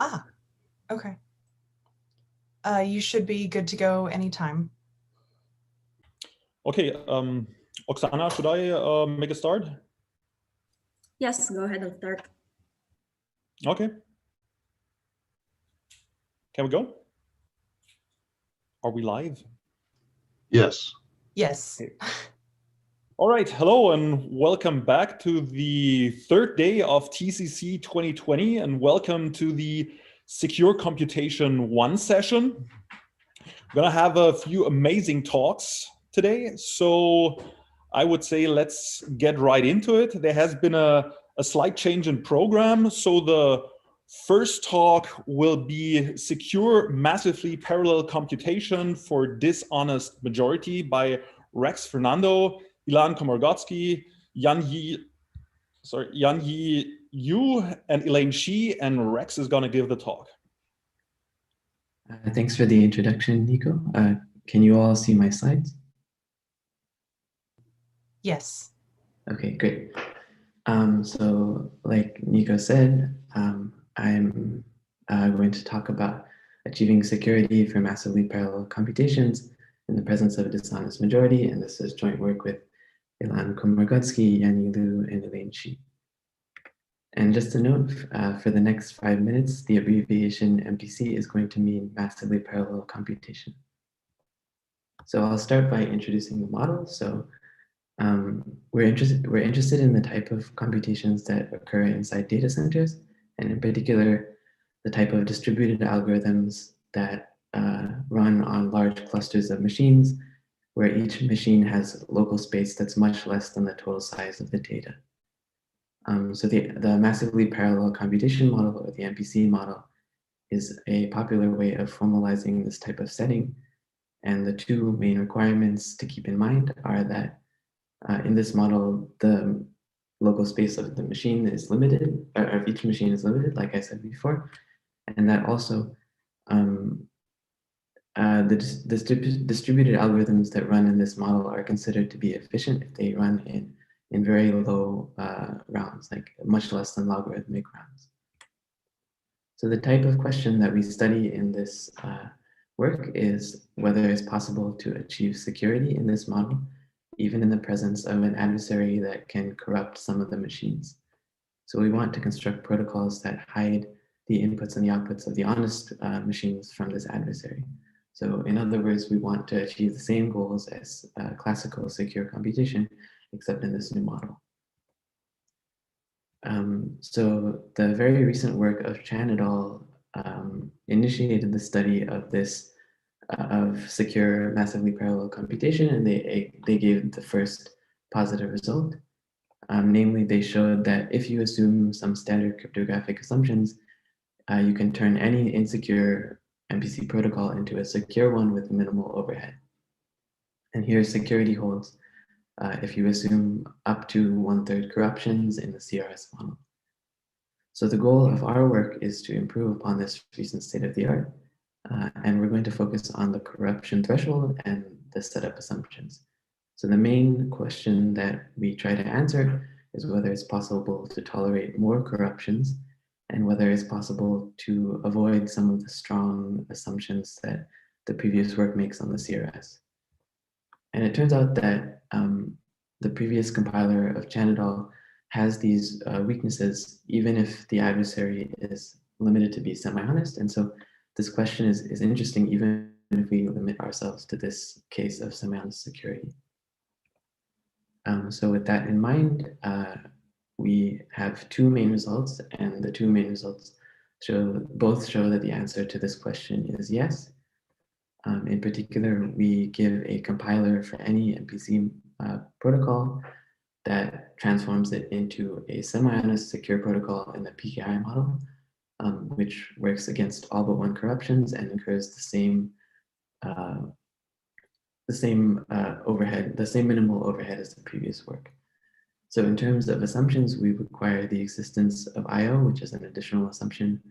Ah, okay. You should be good to go anytime. Okay, Oksana, should I make a start? Yes, go ahead and start. Okay. Can we go? Are we live? Yes. Yes. All right, hello and welcome back to the third day of TCC 2020 and welcome to the Secure Computation I session. We're gonna have a few amazing talks today, so I would say let's get right into it. There has been a slight change in program, so the first talk will be Secure Massively Parallel Computation for Dishonest Majority by Rex Fernando, Ilan Komorgotsky, Yan-Yi Yu, and Elaine Shi, and Rex is gonna give the talk. Thanks for the introduction, Nico. Can you all see my slides? Yes. Okay, great. So like Nico said, I'm going to talk about achieving security for massively parallel computations in the presence of a dishonest majority, and this is joint work with Ilan Komorgotsky, Yan-Yi Liu, and Elaine Shi. And just a note, for the next 5 minutes, the abbreviation MPC is going to mean massively parallel computation. So I'll start by introducing the model. So we're interested in the type of computations that occur inside data centers, and in particular, the type of distributed algorithms that run on large clusters of machines, where each machine has local space that's much less than the total size of the data. So the massively parallel computation model, or the MPC model, is a popular way of formalizing this type of setting. And the two main requirements to keep in mind are that in this model, the local space of the machine is limited, or of each machine is limited, like I said before, and that also the distributed algorithms that run in this model are considered to be efficient if they run in very low rounds, like much less than logarithmic rounds. So the type of question that we study in this work is whether it's possible to achieve security in this model, even in the presence of an adversary that can corrupt some of the machines. So we want to construct protocols that hide the inputs and the outputs of the honest machines from this adversary. So in other words, we want to achieve the same goals as classical secure computation, except in this new model. So the very recent work of Chan et al. Initiated the study of this of secure massively parallel computation, and they gave the first positive result. Namely, they showed that if you assume some standard cryptographic assumptions, you can turn any insecure MPC protocol into a secure one with minimal overhead. And here security holds if you assume up to 1/3 corruptions in the CRS model. So the goal of our work is to improve upon this recent state of the art, and we're going to focus on the corruption threshold and the setup assumptions. So the main question that we try to answer is whether it's possible to tolerate more corruptions and whether it's possible to avoid some of the strong assumptions that the previous work makes on the CRS. And it turns out that the previous compiler of Chan et al. Has these weaknesses, even if the adversary is limited to be semi-honest. And so this question is interesting, even if we limit ourselves to this case of semi-honest security. So with that in mind, we have two main results, and the two main results both show that the answer to this question is yes. In particular, we give a compiler for any MPC protocol that transforms it into a semi-honest secure protocol in the PKI model, which works against all but one corruptions and incurs the same overhead, the same minimal overhead as the previous work. So in terms of assumptions, we require the existence of IO, which is an additional assumption,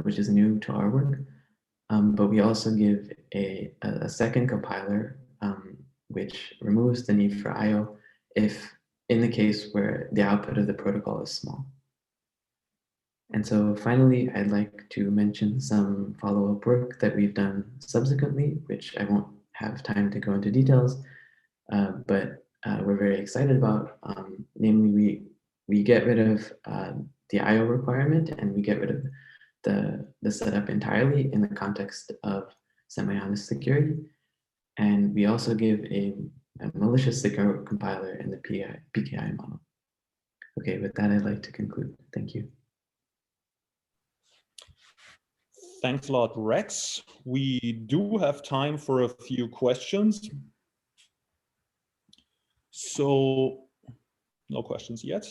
which is new to our work. But we also give a second compiler, which removes the need for IO if in the case where the output of the protocol is small. And so finally, I'd like to mention some follow-up work that we've done subsequently, which I won't have time to go into details, but we're very excited about. Namely, we get rid of the IO requirement, and we get rid of the setup entirely in the context of semi-honest security. And we also give a malicious secure compiler in the PKI model. Okay, with that, I'd like to conclude. Thank you. Thanks a lot, Rex. We do have time for a few questions. So, no questions yet.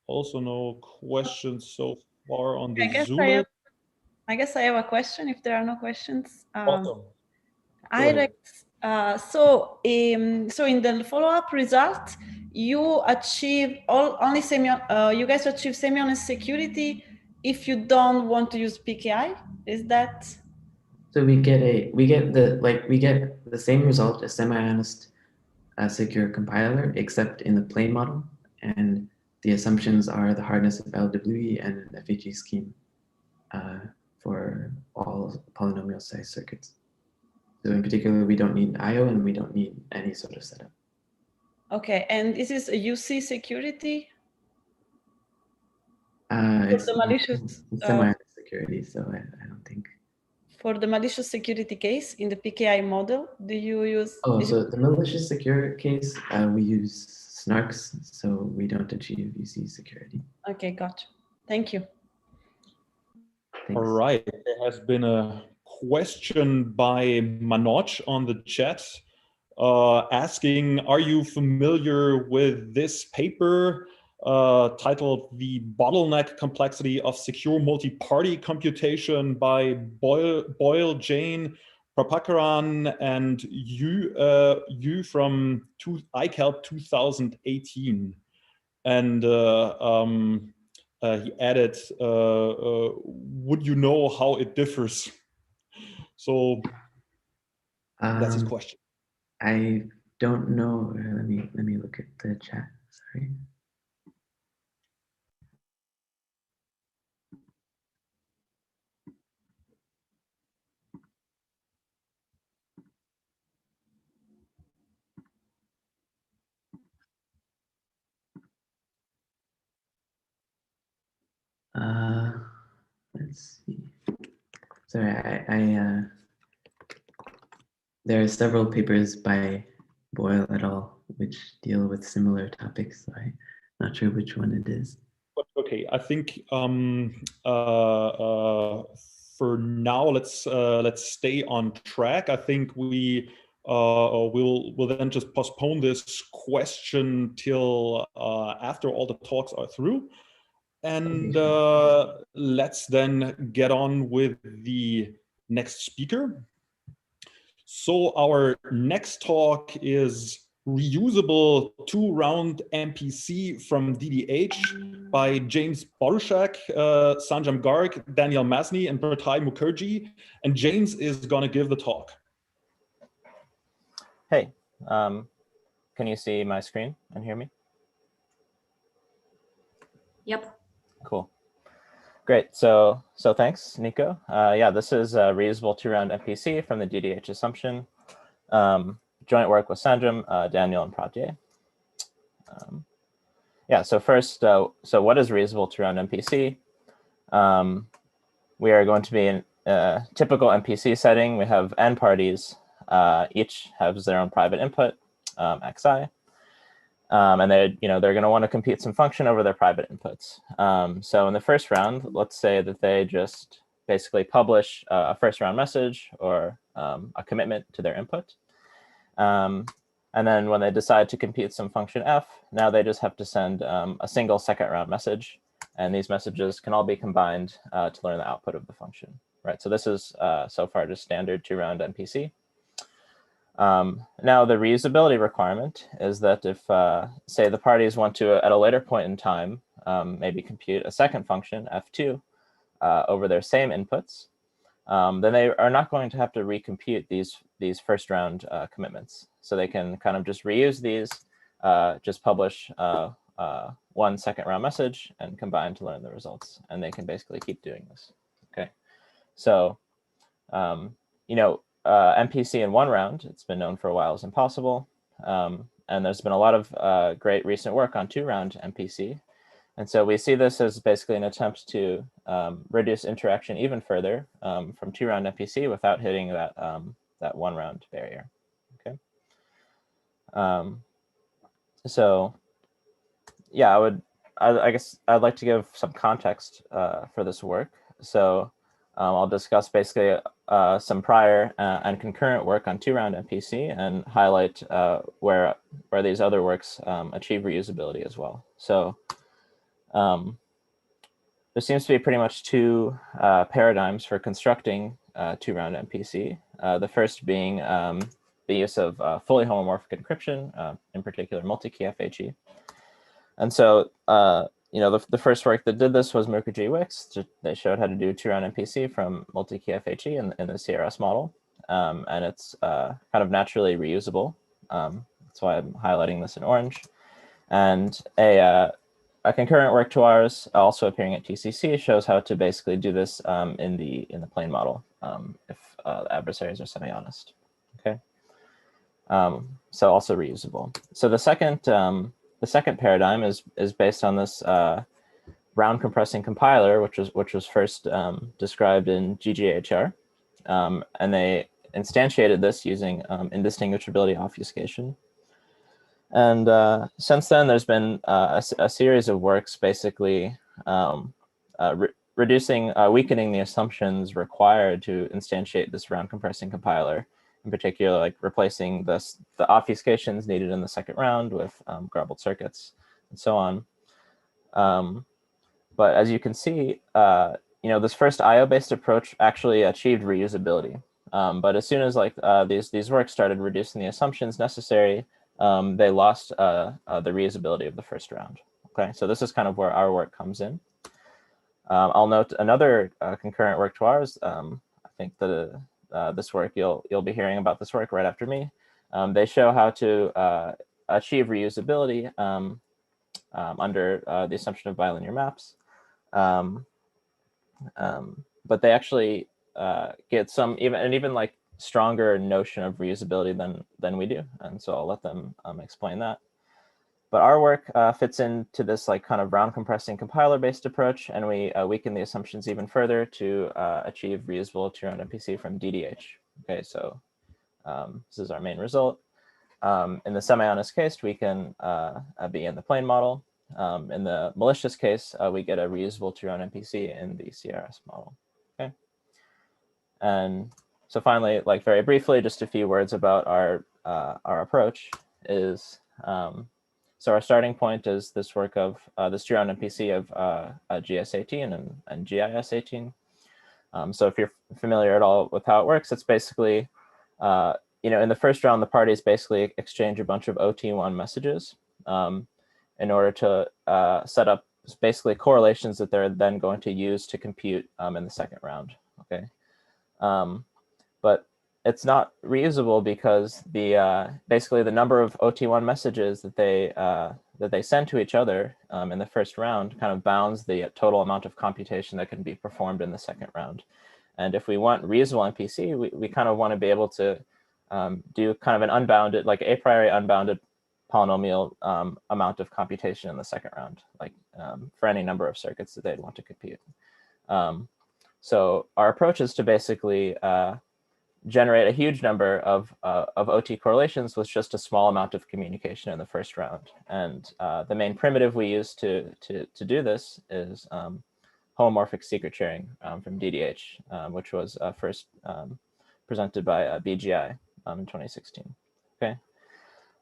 Also, no questions so far on the Zoom. I guess I have a question if there are no questions. Awesome. So in the follow-up result, you achieve you guys achieve semi-honest security if you don't want to use PKI. Is that? So we get the same result as semi-honest secure compiler, except in the plain model, and the assumptions are the hardness of LWE and an FHE scheme for all polynomial size circuits. So in particular, we don't need IO and we don't need any sort of setup. Okay, and this is a UC security? It's the malicious semi-honest security, so I don't think. For the malicious security case in the PKI model, do you use? Oh, so the malicious secure case, we use snarks, so we don't achieve UC security. Okay, gotcha. Thank you. Thanks. All right, there has been a question by Manoj on the chat asking, are you familiar with this paper titled The Bottleneck Complexity of Secure Multi-Party Computation by Boyle, Jane, Prabhakaran, and you from ICALP 2018. And he added, would you know how it differs? So that's his question. I don't know. Let me look at the chat. Sorry. Let's see. Sorry, there are several papers by Boyle et al. Which deal with similar topics, so I'm not sure which one it is. Okay, I think for now let's stay on track. I think we will then just postpone this question till after all the talks are through, and let's then get on with the next speaker. So our next talk is reusable two-round MPC from DDH by James Borushak, Sanjam Garg, Daniel Masny, and Pratai Mukherjee. And James is going to give the talk. Hey, can you see my screen and hear me? Yep. Cool. Great. So thanks, Nico. Yeah, this is a reusable two-round MPC from the DDH assumption. Joint work with Sanjam, Daniel, and Pratyay. Yeah, so first, so what is reusable two-round MPC? We are going to be in a typical MPC setting. We have n parties, each has their own private input, xi. And they're going to want to compute some function over their private inputs. So in the first round, let's say that they just basically publish a first round message or a commitment to their input. And then when they decide to compute some function f, now they just have to send a single second round message. And these messages can all be combined to learn the output of the function. Right. So this is so far just standard two-round MPC. Now the reusability requirement is that if, say, the parties want to, at a later point in time, maybe compute a second function, f2, over their same inputs, then they are not going to have to recompute these first round commitments. So they can kind of just reuse these just publish one second round message and combine to learn the results. And they can basically keep doing this. Okay, so MPC in one round, it's been known for a while, is impossible. And there's been a lot of great recent work on 2-round MPC. And so we see this as basically an attempt to reduce interaction even further from 2-round MPC without hitting that, that 1-round barrier. Okay. So yeah, I guess I'd like to give some context for this work. So I'll discuss basically some prior and concurrent work on 2-round MPC and highlight where these other works achieve reusability as well. So there seems to be pretty much 2 paradigms for constructing 2-round MPC. The first being the use of fully homomorphic encryption, in particular multi-key FHE. And so the first work that did this was Mukherjee Wicks. They showed how to do 2-round MPC from multi-key FHE in the CRS model. And it's kind of naturally reusable. That's why I'm highlighting this in orange. And a concurrent work to ours, also appearing at TCC, shows how to basically do this in the plane model if the adversaries are semi-honest. Okay. So also reusable. So the second paradigm is based on this round compressing compiler, which was first described in GGHR, and they instantiated this using indistinguishability obfuscation. And since then, there's been a series of works basically weakening the assumptions required to instantiate this round compressing compiler. In particular, like replacing the obfuscations needed in the second round with garbled circuits and so on. But as you can see, this first IO-based approach actually achieved reusability. But as soon as these works started reducing the assumptions necessary, they lost the reusability of the first round. Okay, so this is kind of where our work comes in. I'll note another concurrent work to ours. I think that this work, you'll be hearing about this work right after me. They show how to achieve reusability under the assumption of bilinear maps. But they actually get some even like stronger notion of reusability than we do. And so I'll let them explain that. But our work fits into this like kind of round compressing compiler based approach, and we weaken the assumptions even further to achieve reusable 2-round MPC from DDH. Okay, so this is our main result. In the semi-honest case, we can be in the plane model. In the malicious case, we get a reusable 2-round MPC in the CRS model. Okay, and so finally, like very briefly, just a few words about our approach is. So our starting point is this work of this 2-round MPC of GS18 and GIS18. So if you're familiar at all with how it works, it's basically, in the first round, the parties basically exchange a bunch of OT1 messages in order to set up basically correlations that they're then going to use to compute in the second round. Okay, but it's not reusable because basically the number of OT1 messages that they send to each other in the first round kind of bounds the total amount of computation that can be performed in the second round. And if we want reusable MPC, we kind of want to be able to do kind of an unbounded, like a priori unbounded polynomial amount of computation in the second round, like for any number of circuits that they'd want to compute. So our approach is to basically generate a huge number of OT correlations with just a small amount of communication in the first round. And the main primitive we use to do this is homomorphic secret sharing from DDH, which was first presented by BGI in 2016. Okay,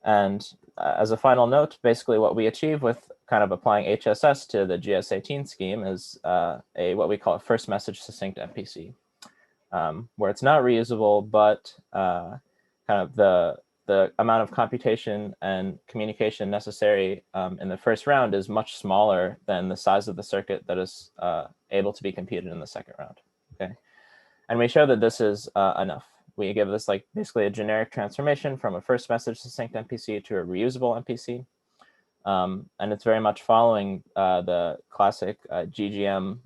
and as a final note, basically what we achieve with kind of applying HSS to the GS18 scheme is what we call a first message succinct MPC. Where it's not reusable, but kind of the amount of computation and communication necessary in the first round is much smaller than the size of the circuit that is able to be computed in the second round. Okay, and we show that this is enough. We give this like basically a generic transformation from a first message succinct MPC to a reusable MPC. And it's very much following the classic GGM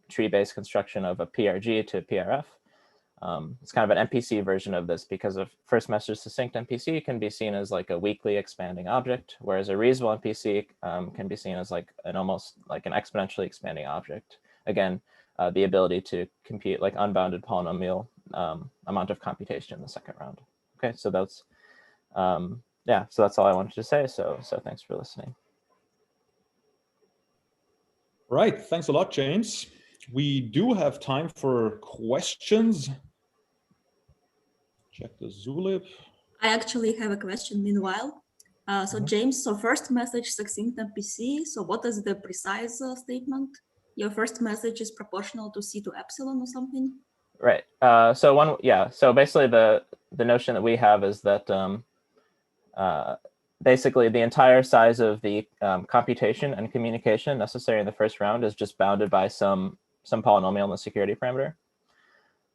tree-based construction of a PRG to PRF. It's kind of an MPC version of this because a first message succinct MPC can be seen as like a weakly expanding object, whereas a reusable MPC can be seen as like an almost like an exponentially expanding object. Again, the ability to compute like unbounded polynomial amount of computation in the second round. Okay, so that's yeah, so that's all I wanted to say. So thanks for listening. Right, thanks a lot, James. We do have time for questions. Check the Zulip. I actually have a question meanwhile. So James, so first message succinct MPC. So what is the precise statement? Your first message is proportional to C to epsilon or something? Right. So basically the notion that we have is that basically the entire size of the computation and communication necessary in the first round is just bounded by some polynomial in the security parameter.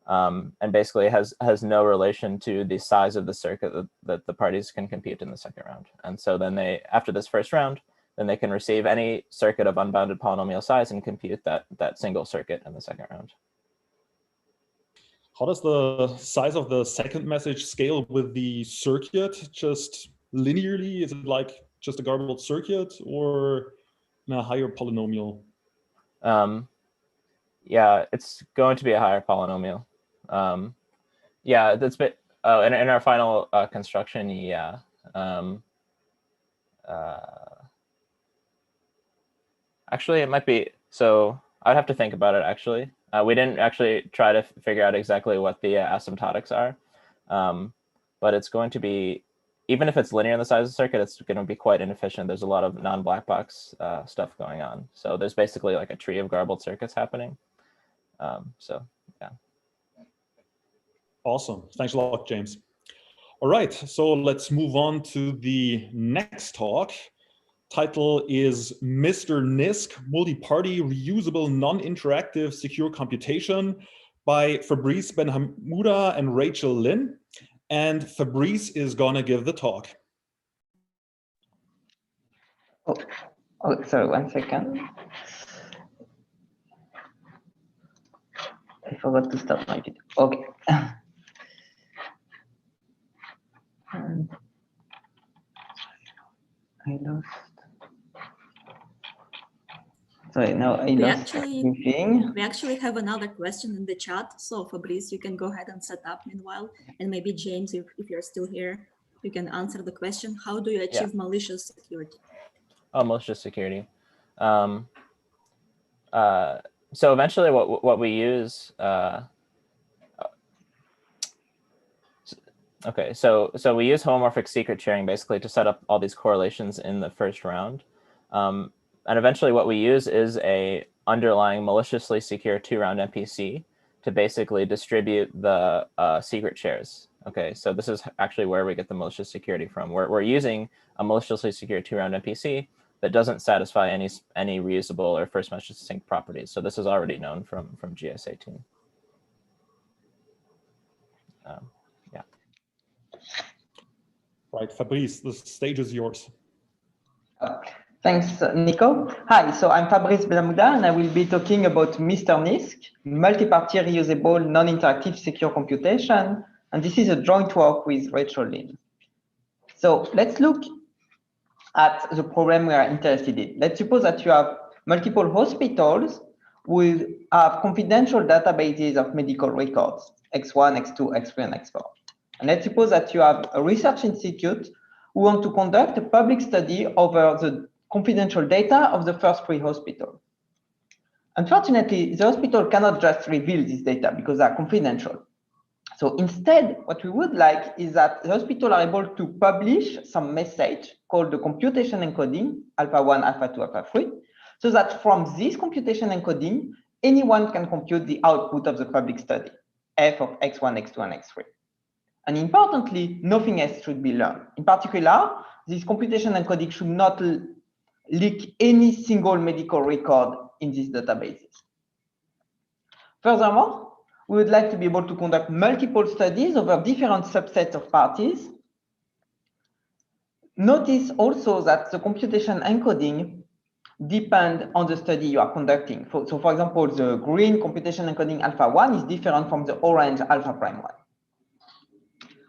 And basically has no relation to the size of the circuit that the parties can compute in the second round. And so then after this first round, then they can receive any circuit of unbounded polynomial size and compute that single circuit in the second round. How does the size of the second message scale with the circuit? Just linearly? Is it like just a garbled circuit or in a higher polynomial? Yeah, it's going to be a higher polynomial. Yeah, that's bit in our final construction. Yeah. Actually, it might be. So I'd have to think about it. Actually, we didn't actually try to figure out exactly what the asymptotics are, but it's going to be, even if it's linear in the size of the circuit, it's going to be quite inefficient. There's a lot of non-black box stuff going on. So there's basically like a tree of garbled circuits happening. So yeah. Awesome. Thanks a lot, James. All right, so let's move on to the next talk. Title is Mr. NISC, Multiparty Reusable Non-Interactive Secure Computation by Fabrice Benhamouda and Rachel Lin. And Fabrice is gonna give the talk. Oh, sorry, 1 second. I forgot to start my video. Okay. I lost. Sorry, now I lost everything. We actually have another question in the chat. So Fabrice, you can go ahead and set up meanwhile. And maybe James, if you're still here, you can answer the question. How do you achieve malicious security? Oh, malicious security. So eventually what we use, okay, so we use homomorphic secret sharing basically to set up all these correlations in the first round. And eventually what we use is a underlying maliciously secure 2-round MPC to basically distribute the secret shares. Okay, so this is actually where we get the malicious security from. We're using a maliciously secure 2-round MPC that doesn't satisfy any reusable or first message sync properties. So this is already known from GS18. Yeah. Right, Fabrice, the stage is yours. Thanks, Nico. Hi, so I'm Fabrice Benhamouda, and I will be talking about Mr. NISC, Multiparty Reusable Non-Interactive Secure Computation. And this is a joint work with Rachel Lin. So let's look at the problem we are interested in. Let's suppose that you have multiple hospitals who have confidential databases of medical records, X1, X2, X3, and X4. And let's suppose that you have a research institute who want to conduct a public study over the confidential data of the first 3 hospitals. Unfortunately, the hospital cannot just reveal this data because they are confidential. So instead, what we would like is that the hospital are able to publish some message called the computation encoding, alpha 1, alpha 2, alpha 3, so that from this computation encoding, anyone can compute the output of the public study, f of x1, x2, and x3. And importantly, nothing else should be learned. In particular, this computation encoding should not leak any single medical record in these databases. Furthermore, we would like to be able to conduct multiple studies over different subsets of parties. Notice also that the computation encoding depend on the study you are conducting. So for example, the green computation encoding alpha 1 is different from the orange alpha prime 1.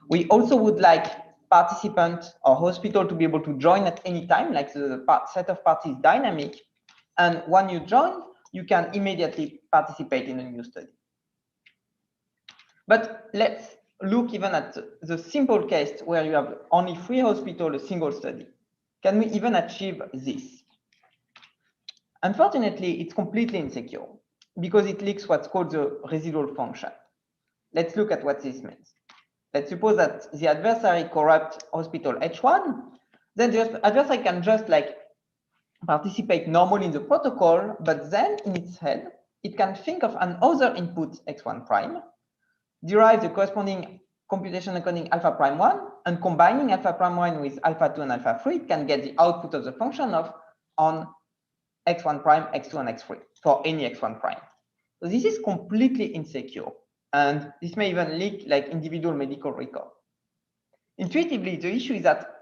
We also would like participant or hospital to be able to join at any time, like the set of parties dynamic. And when you join, you can immediately participate in a new study. But let's look even at the simple case where you have only 3 hospitals, a single study. Can we even achieve this? Unfortunately, it's completely insecure because it leaks what's called the residual function. Let's look at what this means. Let's suppose that the adversary corrupts hospital H1, then the adversary can just like participate normally in the protocol, but then in its head, it can think of another input x1 prime, derive the corresponding computation encoding alpha prime 1, and combining alpha prime 1 with alpha 2 and alpha 3, it can get the output of the function of on x1 prime, x2, and x3 for any x1 prime. So this is completely insecure, and this may even leak like individual medical record. Intuitively, the issue is that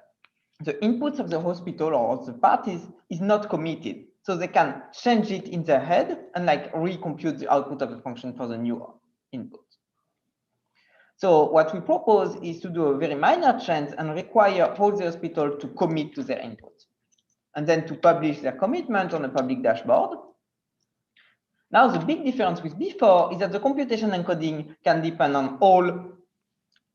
the inputs of the hospital or the parties is not committed, so they can change it in their head and like recompute the output of the function for the new input. So what we propose is to do a very minor change and require all the hospital to commit to their input, and then to publish their commitment on a public dashboard. Now, the big difference with before is that the computation encoding can depend on all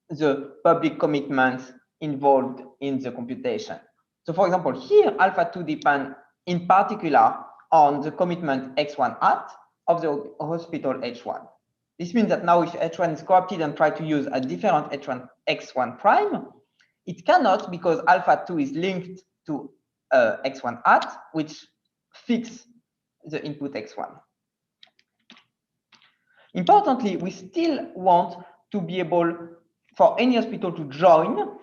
the public commitments involved in the computation. So for example, here, alpha 2 depend in particular on the commitment x1 at of the hospital H1. This means that now if H1 is corrupted and try to use a different x1 prime, it cannot because alpha 2 is linked to x1 at, which fix the input x1. Importantly, we still want to be able for any hospital to join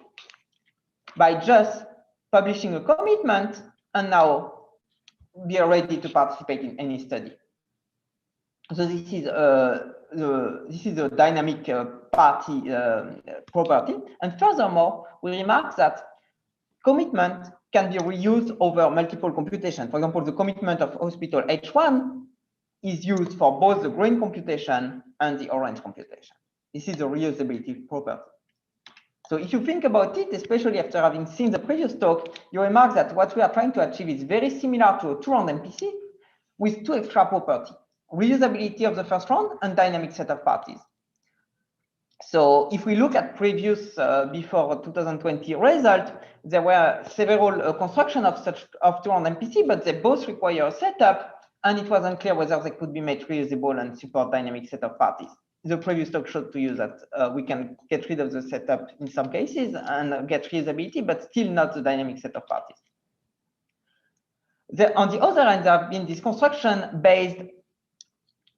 by just publishing a commitment and now be ready to participate in any study. So this is a dynamic party property. And furthermore, we remark that commitment can be reused over multiple computation. For example, the commitment of hospital H1 is used for both the green computation and the orange computation. This is a reusability property. So if you think about it, especially after having seen the previous talk, you remark that what we are trying to achieve is very similar to a two-round MPC with 2 extra properties: reusability of the first round and dynamic set of parties. So if we look at previous before 2020 result, there were several construction of two-round MPC, but they both require a setup, and it was unclear whether they could be made reusable and support dynamic set of parties. The previous talk showed to you that we can get rid of the setup in some cases and get reusability, but still not the dynamic set of parties. On the other hand, there have been this construction based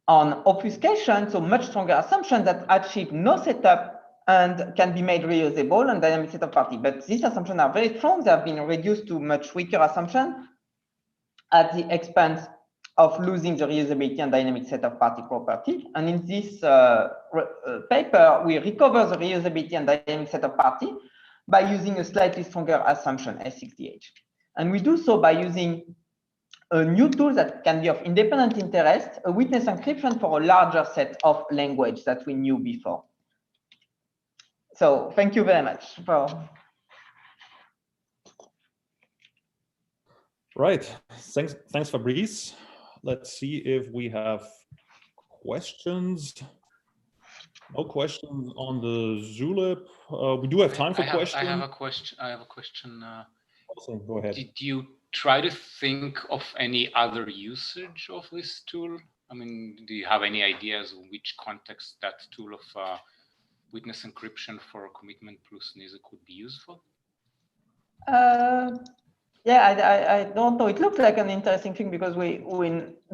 on obfuscation, so much stronger assumption that achieve no setup and can be made reusable and dynamic set of party. But these assumptions are very strong. They have been reduced to much weaker assumption at the expense of losing the reusability and dynamic set of party property. And in this paper, we recover the reusability and dynamic set of party by using a slightly stronger assumption, S60H. And we do so by using a new tool that can be of independent interest, a witness encryption for a larger set of language that we knew before. So thank you very much for. Right. Thanks, Fabrice. Let's see if we have questions. No questions on the Zulip. We do have time for questions. I have a question. Awesome. Go ahead. Did you try to think of any other usage of this tool? I mean, do you have any ideas of which context that tool of witness encryption for commitment plus NISA could be useful? Yeah, I don't know. It looks like an interesting thing because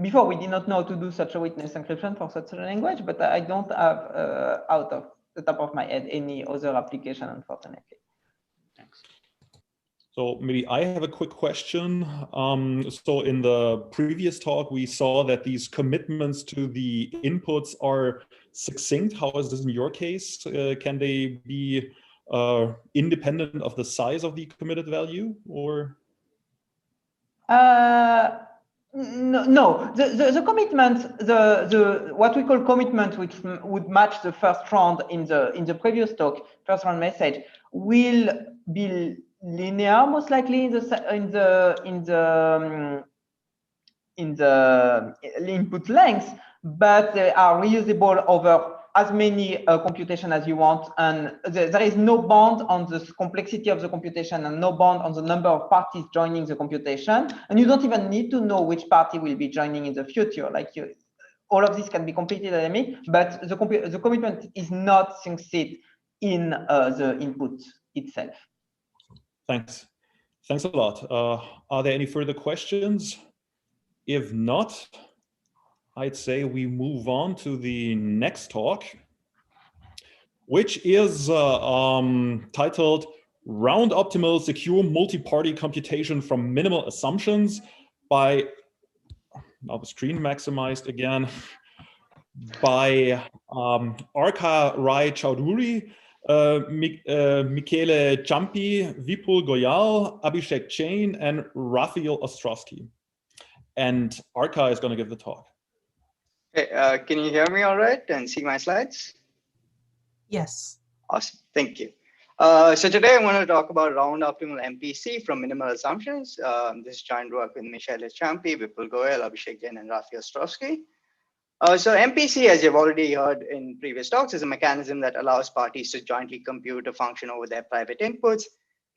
before we did not know to do such a witness encryption for such a language, but I don't have out of the top of my head any other application, unfortunately. Thanks. So maybe I have a quick question. So in the previous talk, we saw that these commitments to the inputs are succinct. How is this in your case? Can they be independent of the size of the committed value, or? No, the commitment, the what we call commitment, which would match the first round in the previous talk, first round message, will be linear most likely in the input length, but they are reusable over as many computation as you want, and there is no bound on the complexity of the computation and no bound on the number of parties joining the computation, and you don't even need to know which party will be joining in the future. Like all of this can be completely dynamic, but the commitment is not succeed in the input itself. Thanks a lot. Are there any further questions? If not, I'd say we move on to the next talk, which is titled Round Optimal Secure Multi-Party Computation from Minimal Assumptions by, now the screen maximized again, by Arka Rai Chowdhury, Michele Ciampi, Vipul Goyal, Abhishek Jain, and Raphael Ostrowski. And Arka is going to give the talk. Hey, can you hear me all right and see my slides? Yes. Awesome, thank you. So today I want to talk about round optimal MPC from minimal assumptions. This joint work with Michele Ciampi, Vipul Goyal, Abhishek Jain, and Raphael Ostrowski. So MPC, as you've already heard in previous talks, is a mechanism that allows parties to jointly compute a function over their private inputs.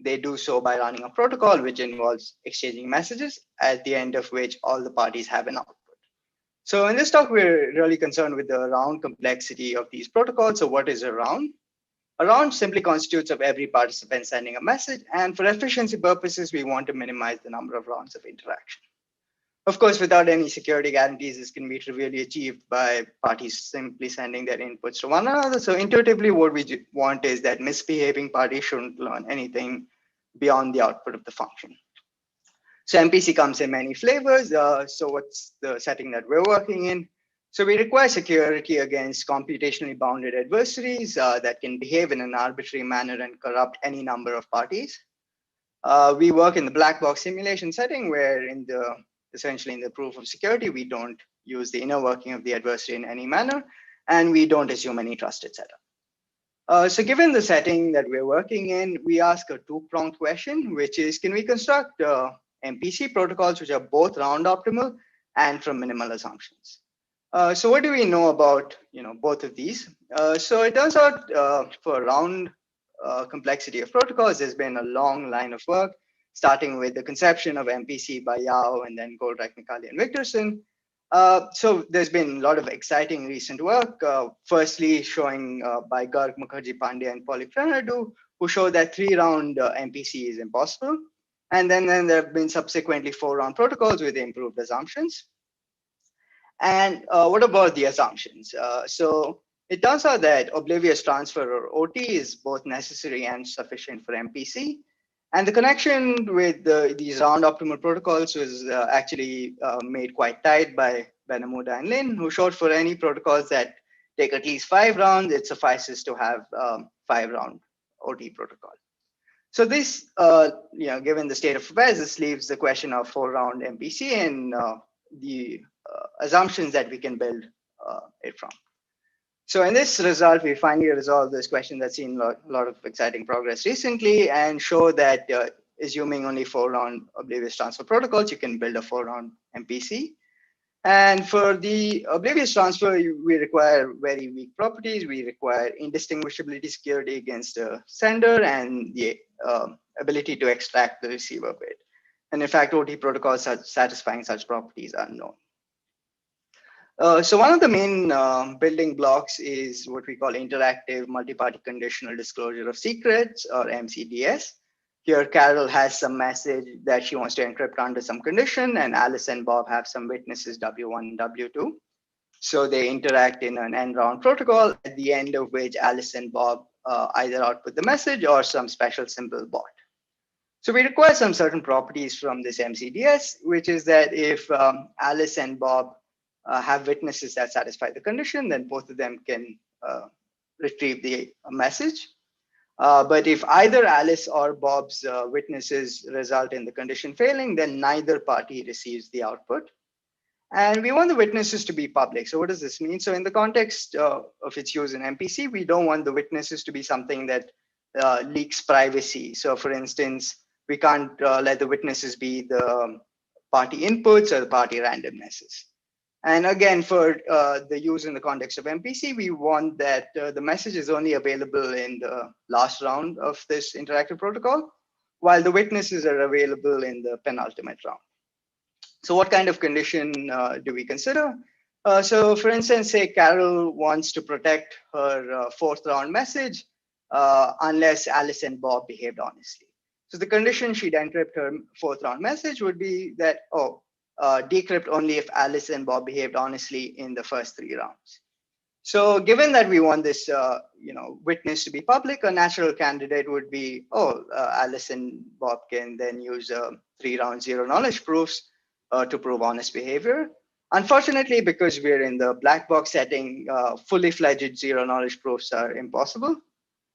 They do so by running a protocol, which involves exchanging messages, at the end of which all the parties have an output. So in this talk, we're really concerned with the round complexity of these protocols. So what is a round? A round simply constitutes of every participant sending a message. And for efficiency purposes, we want to minimize the number of rounds of interaction. Of course, without any security guarantees, this can be trivially achieved by parties simply sending their inputs to one another. So intuitively, what we want is that misbehaving parties shouldn't learn anything beyond the output of the function. So MPC comes in many flavors. So what's the setting that we're working in? So we require security against computationally bounded adversaries that can behave in an arbitrary manner and corrupt any number of parties. We work in the black box simulation setting, where essentially in the proof of security, we don't use the inner working of the adversary in any manner, and we don't assume any trusted setup. So given the setting that we're working in, we ask a two-pronged question, which is, can we construct MPC protocols which are both round optimal and from minimal assumptions? So what do we know about both of these? So it turns out for round complexity of protocols, there's been a long line of work, starting with the conception of MPC by Yao and then Goldreich, Micali, and Victorson. So there's been a lot of exciting recent work, firstly showing by Garg, Mukherjee, Pandya, and Paulik Fernandou, who showed that 3-round MPC is impossible. And then there have been subsequently 4-round protocols with improved assumptions. And what about the assumptions? So it turns out that oblivious transfer, or OT, is both necessary and sufficient for MPC. And the connection with these round optimal protocols was actually made quite tight by Benamuda and Lin, who showed for any protocols that take at least 5 rounds, it suffices to have 5-round OT protocol. So this, given the state of affairs, this leaves the question of 4-round MPC and the assumptions that we can build it from. So in this result, we finally resolved this question that's seen a lot of exciting progress recently, and show that assuming only 4-round oblivious transfer protocols, you can build a 4-round MPC. And for the oblivious transfer, we require very weak properties. We require indistinguishability security against the sender and the ability to extract the receiver bit. And in fact, OT protocols satisfying such properties are known. So one of the main building blocks is what we call interactive multi-party conditional disclosure of secrets, or MCDs. Here, Carol has some message that she wants to encrypt under some condition, and Alice and Bob have some witnesses, W1 and W2. So they interact in an end-round protocol, at the end of which Alice and Bob either output the message or some special symbol bot. So we require some certain properties from this MCDs, which is that if Alice and Bob have witnesses that satisfy the condition, then both of them can retrieve the message. But if either Alice or Bob's witnesses result in the condition failing, then neither party receives the output. And we want the witnesses to be public. So what does this mean? So in the context of its use in MPC, we don't want the witnesses to be something that leaks privacy. So for instance, we can't let the witnesses be the party inputs or the party randomnesses. And again, for the use in the context of MPC, we want that the message is only available in the last round of this interactive protocol, while the witnesses are available in the penultimate round. So what kind of condition do we consider? So for instance, say Carol wants to protect her fourth round message unless Alice and Bob behaved honestly. So the condition she'd encrypt her fourth round message would be that, decrypt only if Alice and Bob behaved honestly in the first 3 rounds. So given that we want this witness to be public, a natural candidate would be, Alice and Bob can then use 3 round zero knowledge proofs to prove honest behavior. Unfortunately, because we're in the black box setting, fully fledged zero knowledge proofs are impossible.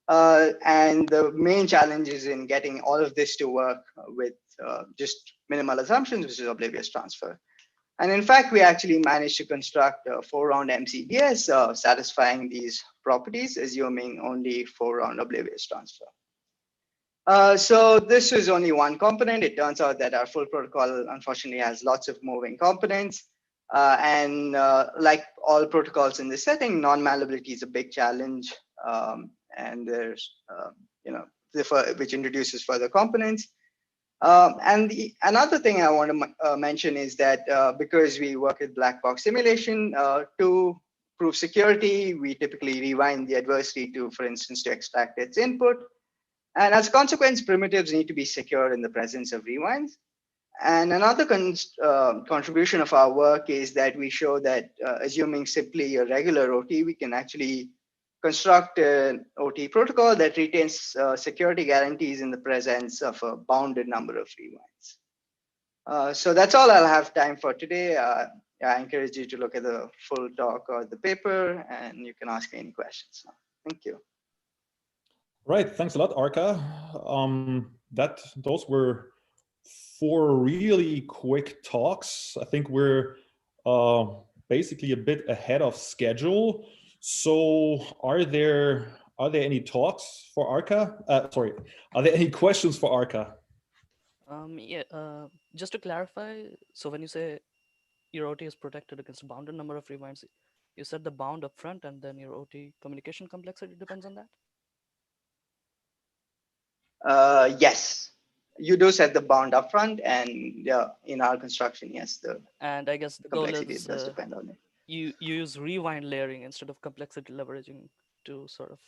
And the main challenge is in getting all of this to work with just minimal assumptions, which is oblivious transfer. And in fact, we actually managed to construct a 4-round MCDs satisfying these properties, assuming only 4-round oblivious transfer. So this is only one component. It turns out that our full protocol, unfortunately, has lots of moving components. And like all protocols in this setting, non-malleability is a big challenge. And there's, which introduces further components. And another thing I want to mention is that because we work with black box simulation, to prove security, we typically rewind the adversary to, for instance, to extract its input. And as a consequence, primitives need to be secure in the presence of rewinds. And another contribution of our work is that we show that assuming simply a regular OT, we can actually construct an OT protocol that retains security guarantees in the presence of a bounded number of rewinds. So that's all I'll have time for today. I encourage you to look at the full talk or the paper, and you can ask me any questions. Thank you. Right, thanks a lot, Arka. Those were 4 really quick talks. I think we're basically a bit ahead of schedule. So are there any talks for Arka? Are there any questions for Arka? Just to clarify, so when you say your OT is protected against a bounded number of rewinds, you set the bound up front and then your OT communication complexity depends on that? Yes, you do set the bound up front, and in our construction, yes, and I guess the goal complexity is does depend on it. You use rewind layering instead of complexity leveraging to sort of.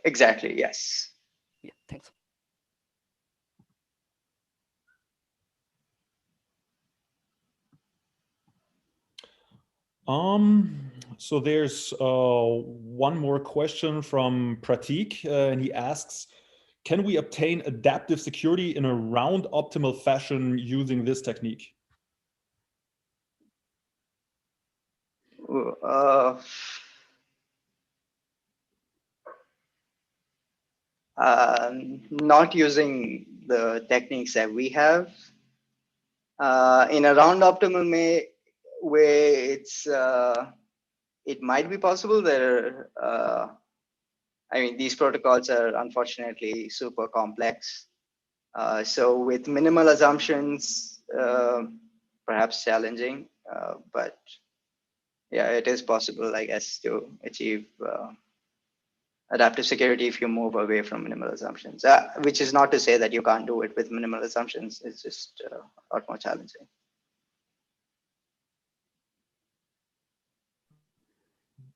Exactly, yes. Yeah, thanks. So there's one more question from Pratik, and he asks, can we obtain adaptive security in a round optimal fashion using this technique? Not using the techniques that we have. In a round optimal way, it might be possible. These protocols are unfortunately super complex. So with minimal assumptions, perhaps challenging, but yeah, it is possible, I guess, to achieve adaptive security if you move away from minimal assumptions, which is not to say that you can't do it with minimal assumptions. It's just a lot more challenging.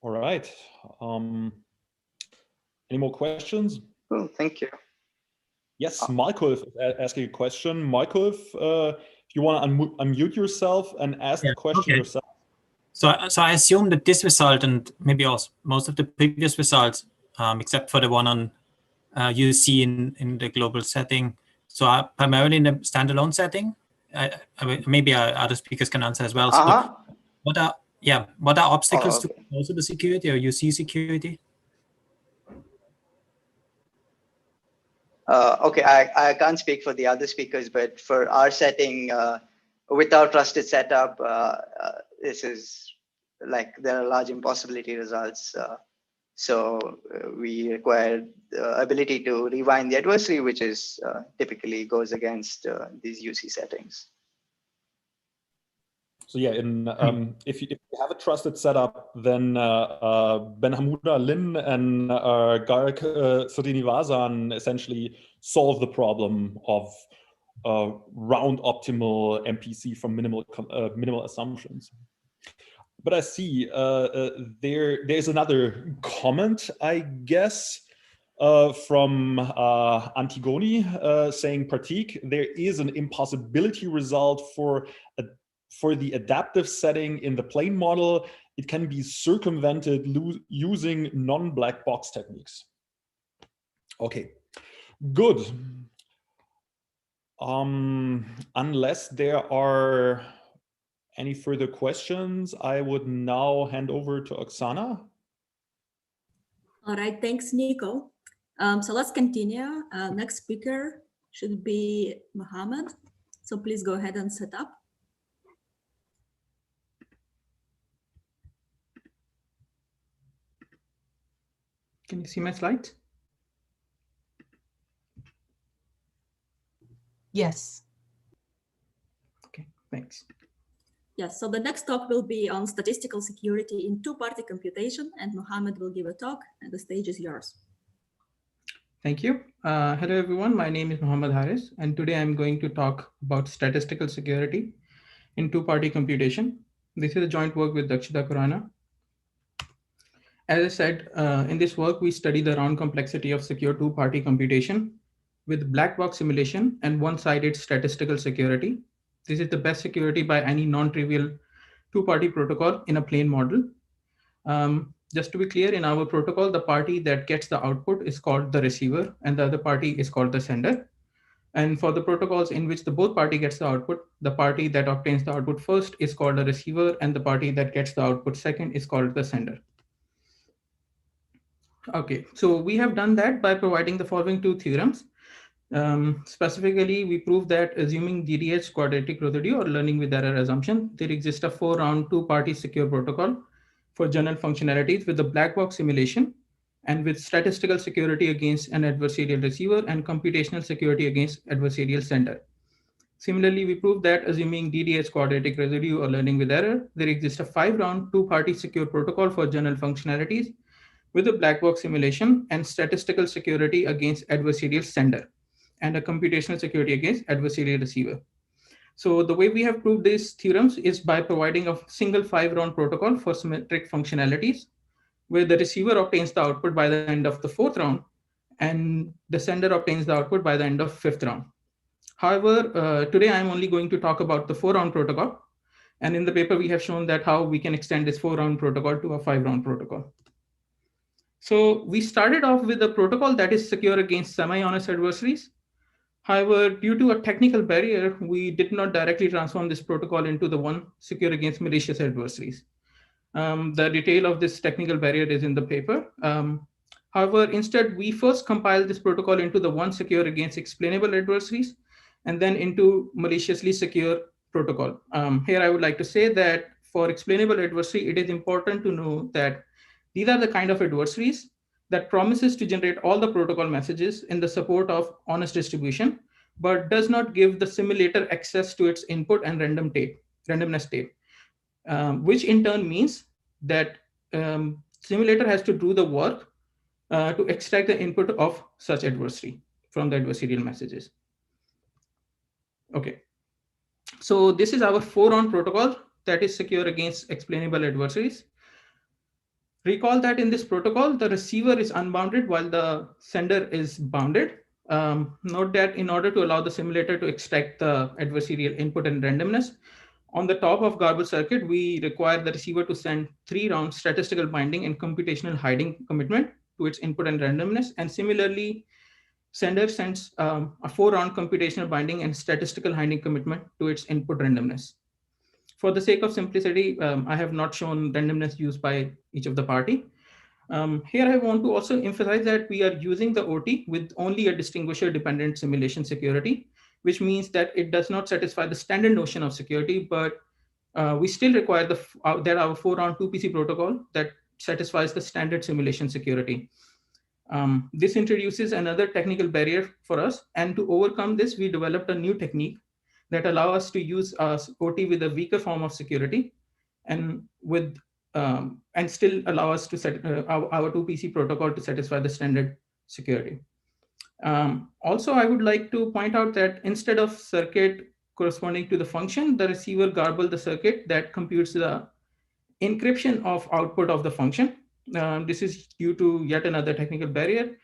All right. Any more questions? Cool, thank you. Yes, Michael is asking a question. Michael, if you want to unmute yourself and ask the question yourself. So I assume that this result, and maybe also most of the previous results, except for the one on you see in the global setting, so are primarily in the standalone setting. Maybe other speakers can answer as well. So what are obstacles to also the security or UC security? Okay, I can't speak for the other speakers, but for our setting, without trusted setup, this is like there are large impossibility results. So we require the ability to rewind the adversary, which is typically goes against these UC settings. So yeah, if you have a trusted setup, then Ben Hamuda Lin and Garg Srinivasan essentially solve the problem of round optimal MPC from minimal assumptions. But I see there's another comment, I guess, from Antigone saying, Pratik, there is an impossibility result for the adaptive setting in the plane model. It can be circumvented using non-black box techniques. Okay, good. Unless there are any further questions, I would now hand over to Oksana. All right, thanks, Nico. So let's continue. Next speaker should be Mohammed. So please go ahead and set up. Can you see my slides? Yes. Okay, thanks. Yes, so the next talk will be on statistical security in two-party computation, and Mohammed will give a talk, and the stage is yours. Thank you. Hello, everyone. My name is Mohammed Haris, and today I'm going to talk about statistical security in two-party computation. This is a joint work with Dakshita Khurana. As I said, in this work, we study the round complexity of secure two-party computation with black box simulation and one-sided statistical security. This is the best security by any non-trivial two-party protocol in a plane model. Just to be clear, in our protocol, the party that gets the output is called the receiver, and the other party is called the sender. And for the protocols in which the both party gets the output, the party that obtains the output first is called the receiver, and the party that gets the output second is called the sender. Okay, so we have done that by providing the following two theorems. Specifically, we prove that assuming DDH quadratic residue or learning with error assumption, there exists a 4-round two-party secure protocol for general functionalities with the black box simulation and with statistical security against an adversarial receiver and computational security against adversarial sender. Similarly, we prove that assuming DDH quadratic residue or learning with error, there exists a 5-round two-party secure protocol for general functionalities with a black box simulation and statistical security against adversarial sender and a computational security against adversarial receiver. So the way we have proved these theorems is by providing a single 5-round protocol for symmetric functionalities, where the receiver obtains the output by the end of the 4th round and the sender obtains the output by the end of 5th round. However, today I'm only going to talk about the 4-round protocol. And in the paper, we have shown that how we can extend this 4-round protocol to a 5-round protocol. So we started off with a protocol that is secure against semi-honest adversaries. However, due to a technical barrier, we did not directly transform this protocol into the one secure against malicious adversaries. The detail of this technical barrier is in the paper. However, instead, we first compiled this protocol into the one secure against explainable adversaries, and then into maliciously secure protocol. Here, I would like to say that for explainable adversary, it is important to know that these are the kind of adversaries that promises to generate all the protocol messages in the support of honest distribution, but does not give the simulator access to its input and randomness state, which in turn means that simulator has to do the work to extract the input of such adversary from the adversarial messages. Okay, so this is our 4-round protocol that is secure against explainable adversaries. Recall that in this protocol, the receiver is unbounded while the sender is bounded. Note that in order to allow the simulator to extract the adversarial input and randomness, on the top of garbled circuit, we require the receiver to send 3-round statistical binding and computational hiding commitment to its input and randomness. And similarly, sender sends a 4-round computational binding and statistical hiding commitment to its input randomness. For the sake of simplicity, I have not shown randomness used by each of the party. Here I want to also emphasize that we are using the OT with only a distinguisher-dependent simulation security, which means that it does not satisfy the standard notion of security, but we still require that our 4-round 2PC protocol that satisfies the standard simulation security. This introduces another technical barrier for us, and to overcome this, we developed a new technique that allow us to use OT with a weaker form of security, and still allow us to set our 2PC protocol to satisfy the standard security. Also, I would like to point out that instead of circuit corresponding to the function, the receiver garble the circuit that computes the encryption of output of the function. This is due to yet another technical barrier.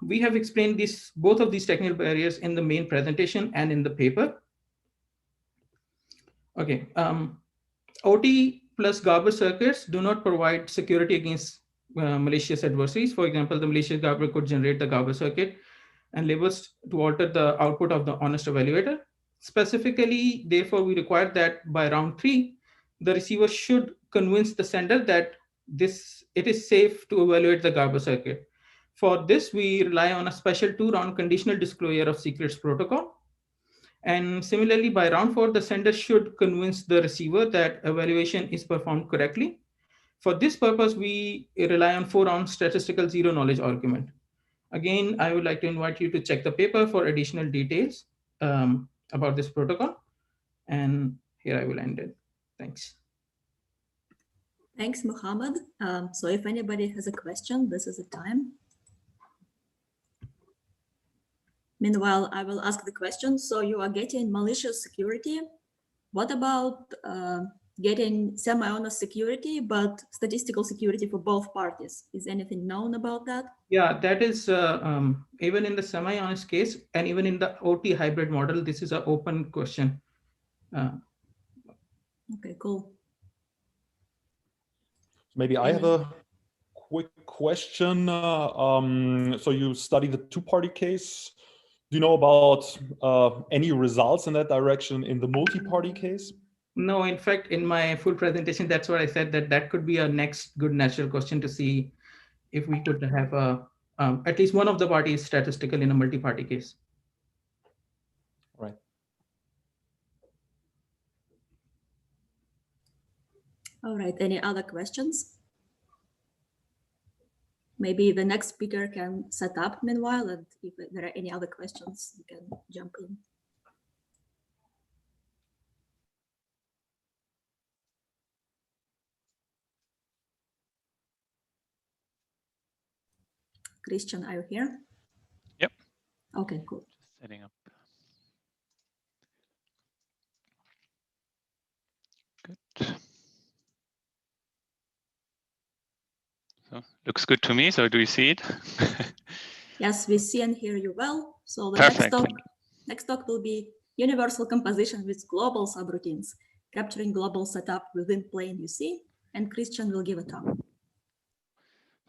We have explained both of these technical barriers in the main presentation and in the paper. Okay, OT plus garble circuits do not provide security against malicious adversaries. For example, the malicious garbler could generate the garble circuit and labels to alter the output of the honest evaluator. Specifically, therefore, we require that by round 3, the receiver should convince the sender that it is safe to evaluate the garble circuit. For this, we rely on a special 2-round conditional disclosure of secrets protocol. And similarly, by round 4, the sender should convince the receiver that evaluation is performed correctly. For this purpose, we rely on 4-round statistical zero knowledge argument. Again, I would like to invite you to check the paper for additional details about this protocol. And here I will end it. Thanks. Thanks, Mohammed. So if anybody has a question, this is the time. Meanwhile, I will ask the question. So you are getting malicious security. What about getting semi-honest security, but statistical security for both parties? Is anything known about that? Yeah, that is even in the semi-honest case and even in the OT hybrid model, this is an open question. Okay, cool. Maybe I have a quick question. So you study the 2-party case. Do you know about any results in that direction in the multi-party case? No, in fact, in my full presentation, that's what I said, that could be a next good natural question to see if we could have at least one of the parties statistical in a multi-party case. Right. All right, any other questions? Maybe the next speaker can set up meanwhile, and if there are any other questions, you can jump in. Christian, are you here? Yep. Okay, cool. Just setting up. Good. So looks good to me. So do you see it? Yes, we see and hear you well. So the Perfect. next talk will be universal composition with global subroutines, capturing global setup within plane UC, and Christian will give a talk.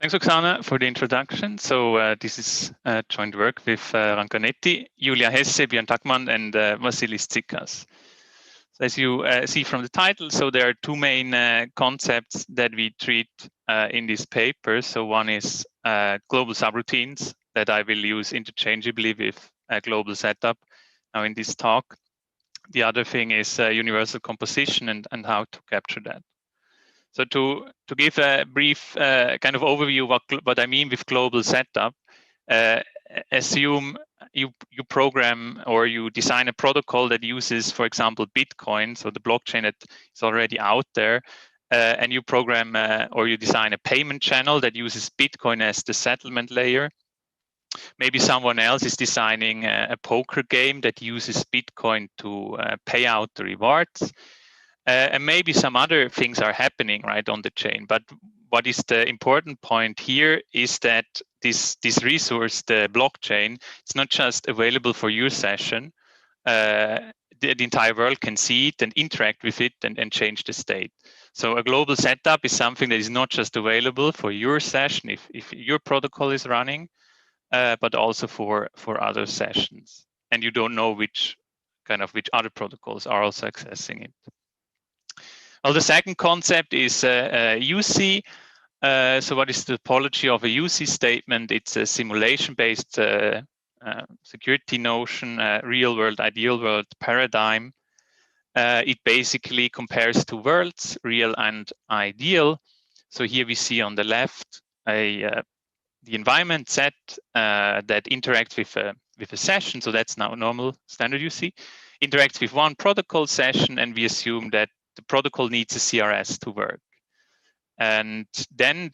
Thanks, Oksana, for the introduction. So this is joint work with Rancanetti, Julia Hesse, Björn Takman, and Vasilis Tsikas. So as you see from the title, so there are 2 main concepts that we treat in this paper. So one is global subroutines that I will use interchangeably with a global setup now in this talk. The other thing is universal composition and how to capture that. So to give a brief kind of overview what I mean with global setup, assume you program or you design a protocol that uses, for example, Bitcoin, so the blockchain that is already out there, and you program or you design a payment channel that uses Bitcoin as the settlement layer. Maybe someone else is designing a poker game that uses Bitcoin to pay out the rewards. And maybe some other things are happening right on the chain. But what is the important point here is that this resource, the blockchain, it's not just available for your session. The entire world can see it and interact with it and change the state. So a global setup is something that is not just available for your session if your protocol is running, but also for other sessions. And you don't know which other protocols are also accessing it. Well, the second concept is UC. So what is the topology of a UC statement? It's a simulation-based security notion, real world, ideal world paradigm. It basically compares two worlds, real and ideal. So here we see on the left the environment set that interacts with a session. So that's now normal standard UC. Interacts with one protocol session, and we assume that the protocol needs a CRS to work. And then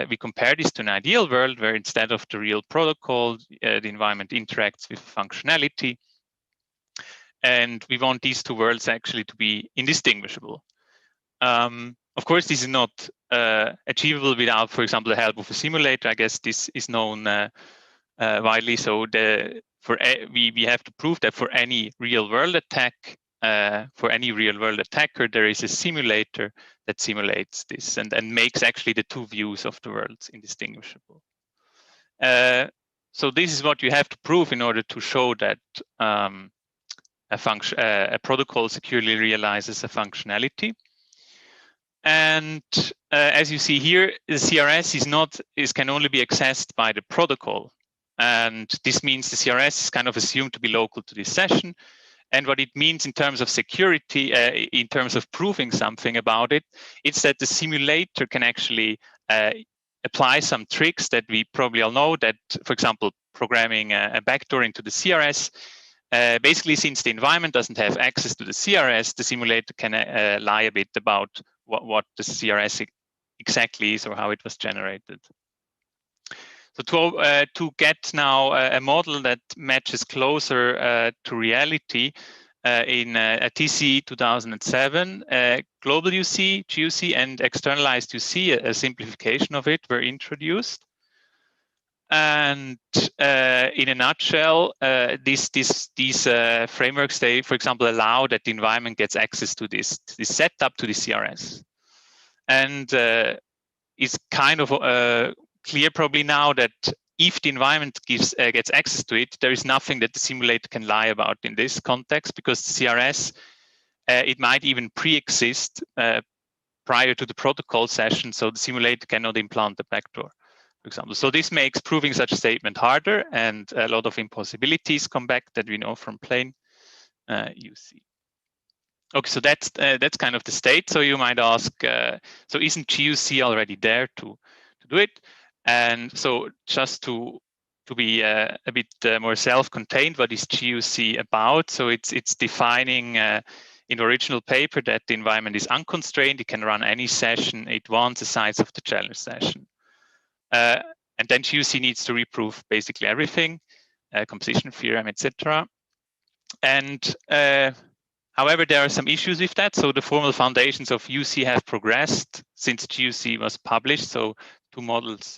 we compare this to an ideal world where instead of the real protocol, the environment interacts with functionality. And we want these two worlds actually to be indistinguishable. Of course, this is not achievable without, for example, the help of a simulator. I guess this is known widely. So we have to prove that for any real world attack, for any real world attacker, there is a simulator that simulates this and makes actually the two views of the worlds indistinguishable. So this is what you have to prove in order to show that a protocol securely realizes a functionality. And as you see here, the CRS can only be accessed by the protocol. And this means the CRS is kind of assumed to be local to this session. And what it means in terms of security, in terms of proving something about it, it's that the simulator can actually apply some tricks that we probably all know, that, for example, programming a backdoor into the CRS. Basically, since the environment doesn't have access to the CRS, the simulator can lie a bit about what the CRS exactly is or how it was generated. So to get now a model that matches closer to reality, in a TC 2007, global UC, GUC, and externalized UC, a simplification of it, were introduced. And in a nutshell, these frameworks, they, for example, allow that the environment gets access to this setup, to the CRS. And it's kind of clear probably now that if the environment gets access to it, there is nothing that the simulator can lie about in this context, because the CRS, it might even pre-exist prior to the protocol session, so the simulator cannot implant the backdoor, for example. So this makes proving such a statement harder, and a lot of impossibilities come back that we know from plain UC. Okay, so that's kind of the state. So you might ask, so isn't GUC already there to do it? And so just to be a bit more self-contained, what is GUC about? So it's defining in the original paper that the environment is unconstrained. It can run any session it wants the size of the challenge session. And then GUC needs to reprove basically everything, composition theorem, etc. And however, there are some issues with that. So the formal foundations of UC have progressed since GUC was published. So two models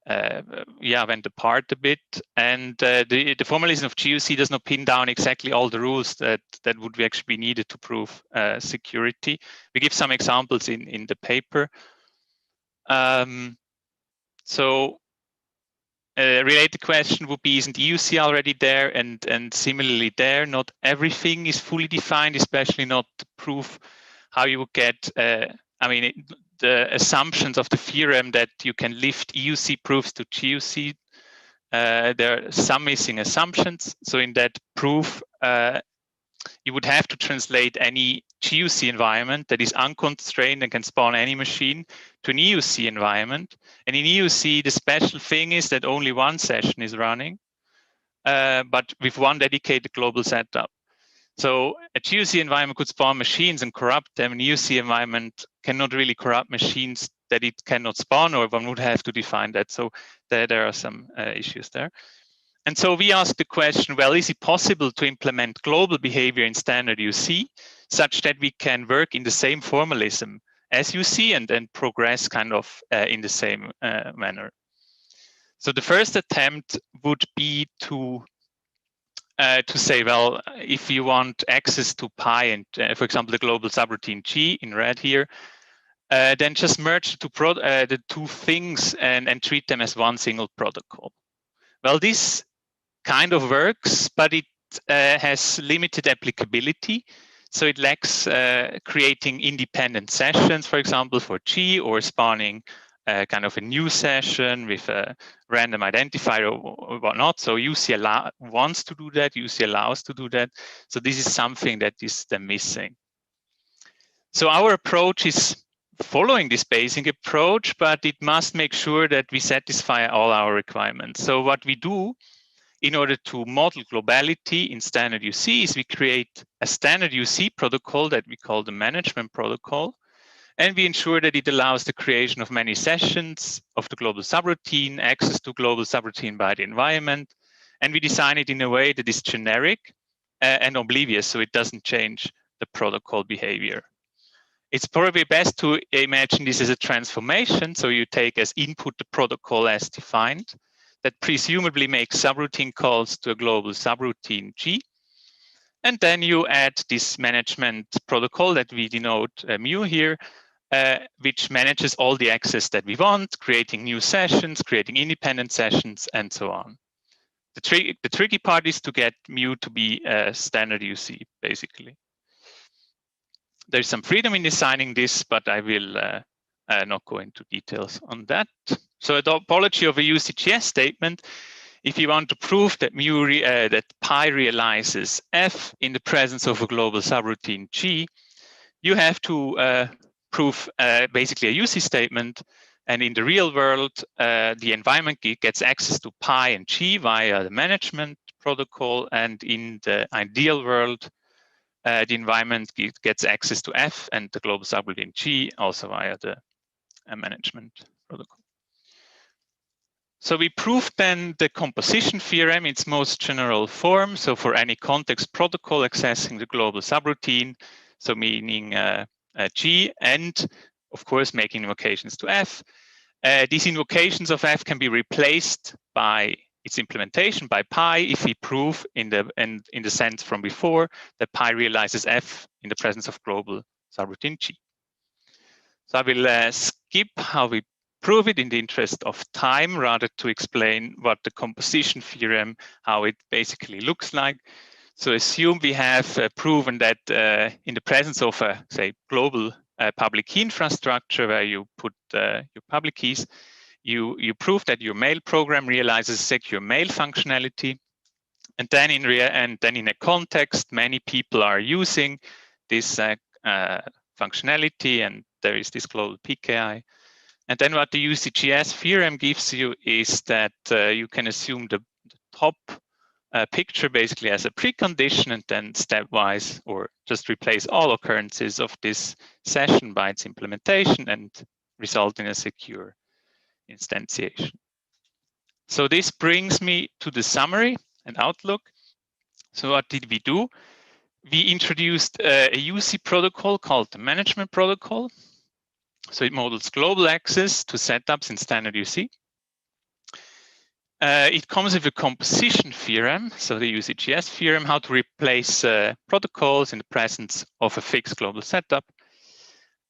went apart a bit. And the formalism of GUC does not pin down exactly all the rules that would actually be needed to prove security. We give some examples in the paper. So a related question would be, isn't EUC already there? And similarly there, not everything is fully defined, especially not to prove how you would get, the assumptions of the theorem that you can lift EUC proofs to GUC. There are some missing assumptions. So in that proof, you would have to translate any GUC environment that is unconstrained and can spawn any machine to an EUC environment. And in EUC, the special thing is that only one session is running, but with one dedicated global setup. So a GUC environment could spawn machines and corrupt them. An EUC environment cannot really corrupt machines that it cannot spawn, or one would have to define that. So there are some issues there. And so we asked the question, well, is it possible to implement global behavior in standard UC such that we can work in the same formalism as UC and then progress kind of in the same manner? So the first attempt would be to say, well, if you want access to pi and, for example, the global subroutine G in red here, then just merge the two things and treat them as one single protocol. Well, this kind of works, but it has limited applicability. So it lacks creating independent sessions, for example, for G, or spawning kind of a new session with a random identifier or whatnot. So UC wants to do that, UC allows to do that. So this is something that is missing. So our approach is following this Bayesian approach, but it must make sure that we satisfy all our requirements. So what we do in order to model globality in standard UC is we create a standard UC protocol that we call the management protocol. And we ensure that it allows the creation of many sessions of the global subroutine, access to global subroutine by the environment. And we design it in a way that is generic and oblivious, so it doesn't change the protocol behavior. It's probably best to imagine this as a transformation. So you take as input the protocol as defined, that presumably makes subroutine calls to a global subroutine G. And then you add this management protocol that we denote mu here, which manages all the access that we want, creating new sessions, creating independent sessions, and so on. The tricky part is to get mu to be a standard UC, basically. There's some freedom in designing this, but I will not go into details on that. So a topology of a UCGS statement, if you want to prove that that pi realizes F in the presence of a global subroutine G, you have to prove basically a UC statement. And in the real world, the environment gets access to pi and G via the management protocol. And in the ideal world, the environment gets access to F and the global subroutine G also via the management protocol. So we proved then the composition theorem in its most general form. So for any context protocol accessing the global subroutine, so meaning G, and of course making invocations to F. These invocations of F can be replaced by its implementation by pi if we prove in the sense from before that pi realizes F in the presence of global subroutine G. So I will skip how we prove it in the interest of time, rather to explain what the composition theorem, how it basically looks like. So assume we have proven that in the presence of a, say, global public key infrastructure where you put your public keys, you prove that your mail program realizes secure mail functionality. And then in a context, many people are using this functionality, and there is this global PKI. And then what the UCGS theorem gives you is that you can assume the top picture basically as a precondition, and then stepwise, or just replace all occurrences of this session by its implementation and result in a secure instantiation. So this brings me to the summary and outlook. So what did we do? We introduced a UC protocol called the management protocol. So it models global access to setups in standard UC. It comes with a composition theorem, so the UCGS theorem, how to replace protocols in the presence of a fixed global setup.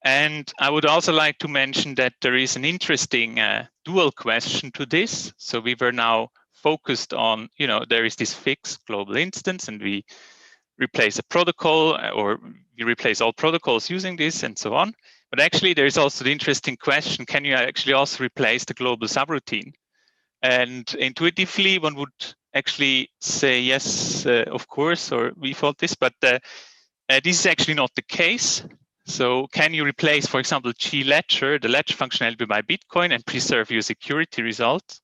And I would also like to mention that there is an interesting dual question to this. So we were now focused on, there is this fixed global instance, and we replace a protocol, or we replace all protocols using this, and so on. But actually, there is also the interesting question, can you actually also replace the global subroutine? And intuitively, one would actually say, yes, of course, or we thought this, but this is actually not the case. So can you replace, for example, G-ledger, the ledger functionality by Bitcoin, and preserve your security results?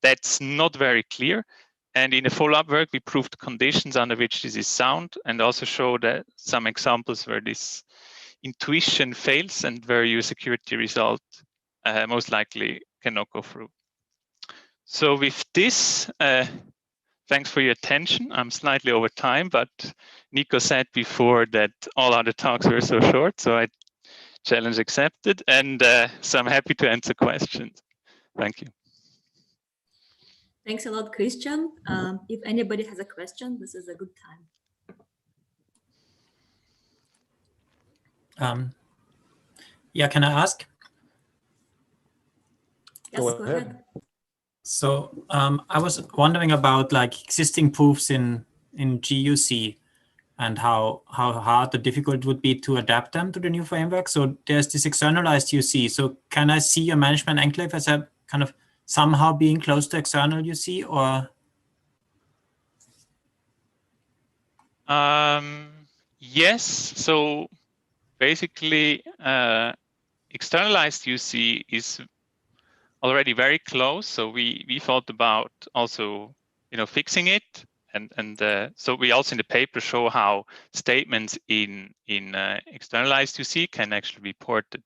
That's not very clear. And in the follow-up work, we proved conditions under which this is sound, and also showed some examples where this intuition fails and where your security result most likely cannot go through. So with this, thanks for your attention. I'm slightly over time, but Nico said before that all other talks were so short, so challenge accepted. And so I'm happy to answer questions. Thank you. Thanks a lot, Christian. If anybody has a question, this is a good time. Yeah, can I ask? Yes, go ahead. So I was wondering about like existing proofs in GUC. and how hard or difficult it would be to adapt them to the new framework. So there's this externalized UC. So can I see your management enclave as a kind of somehow being close to external UC, or? Yes. So basically, externalized UC is already very close. So we thought about also, fixing it. And so we also in the paper show how statements in externalized UC can actually be ported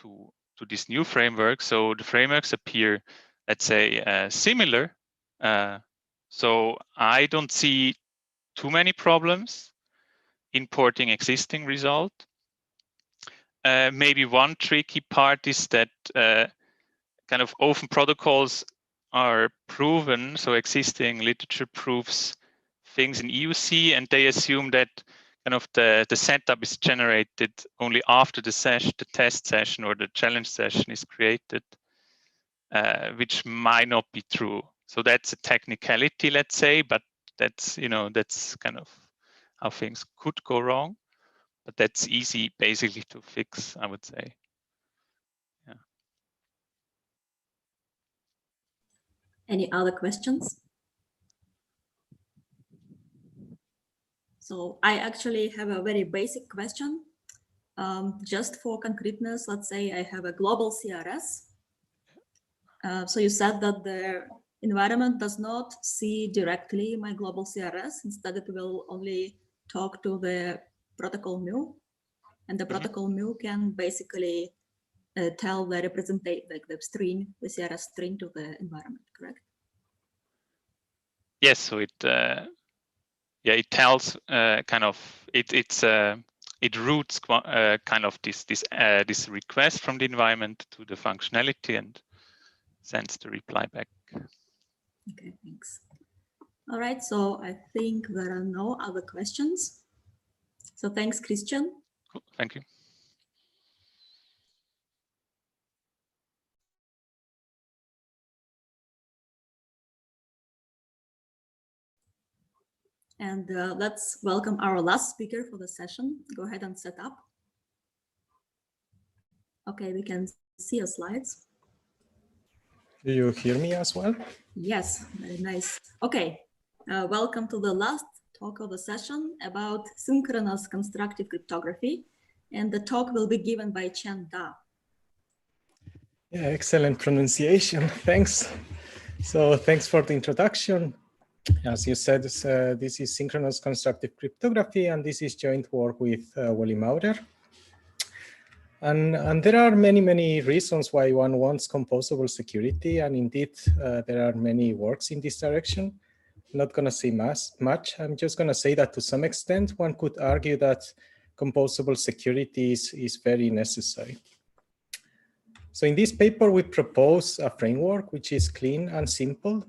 to this new framework. So the frameworks appear, let's say, similar. So I don't see too many problems importing existing result. Maybe one tricky part is that kind of open protocols are proven, so existing literature proves things in EUC, and they assume that kind of the setup is generated only after the test session or the challenge session is created, which might not be true. So that's a technicality, let's say, but that's that's kind of how things could go wrong. But that's easy, basically, to fix, I would say. Yeah. Any other questions? So I actually have a very basic question. Just for concreteness, let's say I have a global CRS. So you said that the environment does not see directly my global CRS. Instead, it will only talk to the protocol mu. And the protocol mu can basically tell the representative, like the string, the CRS string to the environment, correct? Yes, so it it tells kind of it routes kind of this request from the environment to the functionality and sends the reply back. Okay, thanks. All right, so I think there are no other questions. So thanks, Christian. Cool. Thank you. And let's welcome our last speaker for the session. Go ahead and set up. Okay, we can see your slides. Do you hear me as well? Yes, very nice. Okay, welcome to the last talk of the session about synchronous constructive cryptography. And the talk will be given by Chen Da. Yeah, excellent pronunciation. Thanks. So thanks for the introduction. As you said, this is synchronous constructive cryptography, and this is joint work with Wally Maurer. And there are many reasons why one wants composable security, and indeed there are many works in this direction. I'm not going to say much. I'm just going to say that to some extent one could argue that composable security is very necessary. So in this paper we propose a framework which is clean and simple,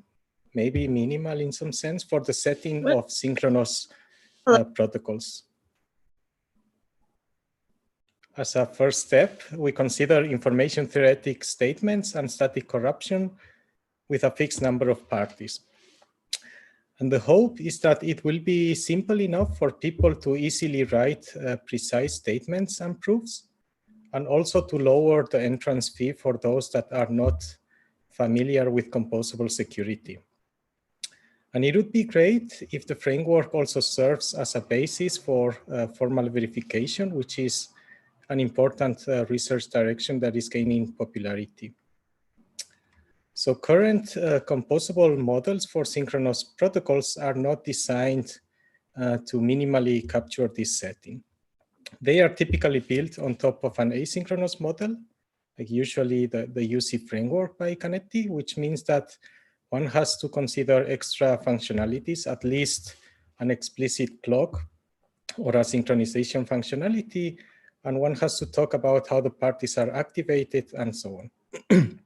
maybe minimal in some sense, for the setting of synchronous protocols. As a first step, we consider information theoretic statements and static corruption with a fixed number of parties. And the hope is that it will be simple enough for people to easily write precise statements and proofs, and also to lower the entrance fee for those that are not familiar with composable security. And it would be great if the framework also serves as a basis for formal verification, which is an important research direction that is gaining popularity. So current composable models for synchronous protocols are not designed to minimally capture this setting. They are typically built on top of an asynchronous model, like usually the UC framework by Canetti, which means that one has to consider extra functionalities, at least an explicit clock or a synchronization functionality, and one has to talk about how the parties are activated and so on.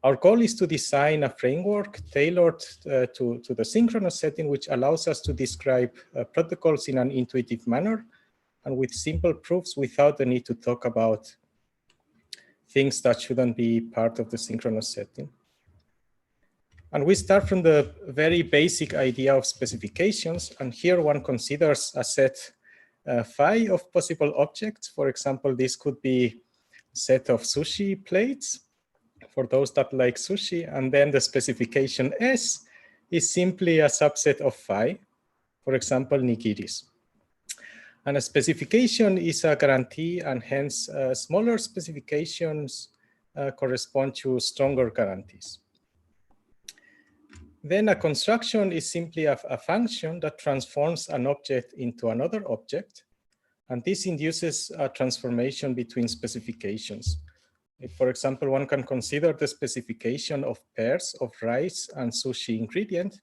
Our goal is to design a framework tailored to the synchronous setting, which allows us to describe protocols in an intuitive manner and with simple proofs without the need to talk about things that shouldn't be part of the synchronous setting. And we start from the very basic idea of specifications. And here one considers a set phi of possible objects. For example, this could be a set of sushi plates for those that like sushi. And then the specification S is simply a subset of phi, for example, nigiris. And a specification is a guarantee, and hence smaller specifications correspond to stronger guarantees. Then a construction is simply a function that transforms an object into another object. And this induces a transformation between specifications. If, for example, one can consider the specification of pairs of rice and sushi ingredient,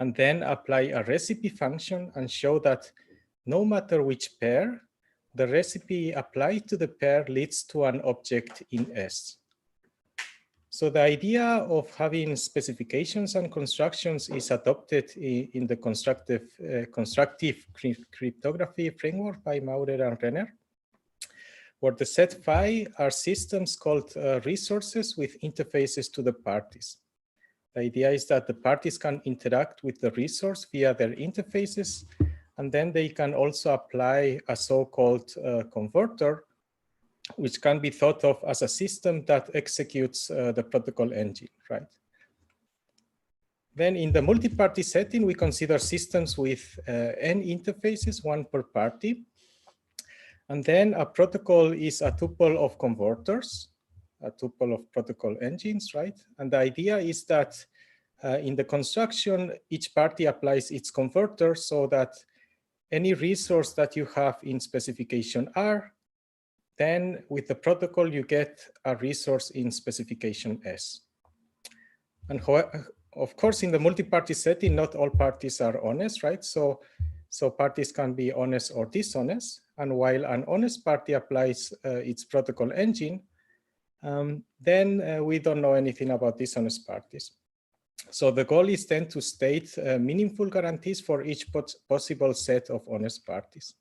and then apply a recipe function and show that no matter which pair, the recipe applied to the pair leads to an object in S. So the idea of having specifications and constructions is adopted in the constructive cryptography framework by Maurer and Renner, where the set phi are systems called resources with interfaces to the parties. The idea is that the parties can interact with the resource via their interfaces, and then they can also apply a so-called converter, which can be thought of as a system that executes the protocol engine, right? Then in the multi-party setting, we consider systems with n interfaces, one per party. And then a protocol is a tuple of converters, a tuple of protocol engines, right? And the idea is that in the construction, each party applies its converter so that any resource that you have in specification R, then with the protocol, you get a resource in specification S. And of course, in the multi-party setting, not all parties are honest, right? So parties can be honest or dishonest. And while an honest party applies its protocol engine, then we don't know anything about dishonest parties. So the goal is then to state meaningful guarantees for each possible set of honest parties.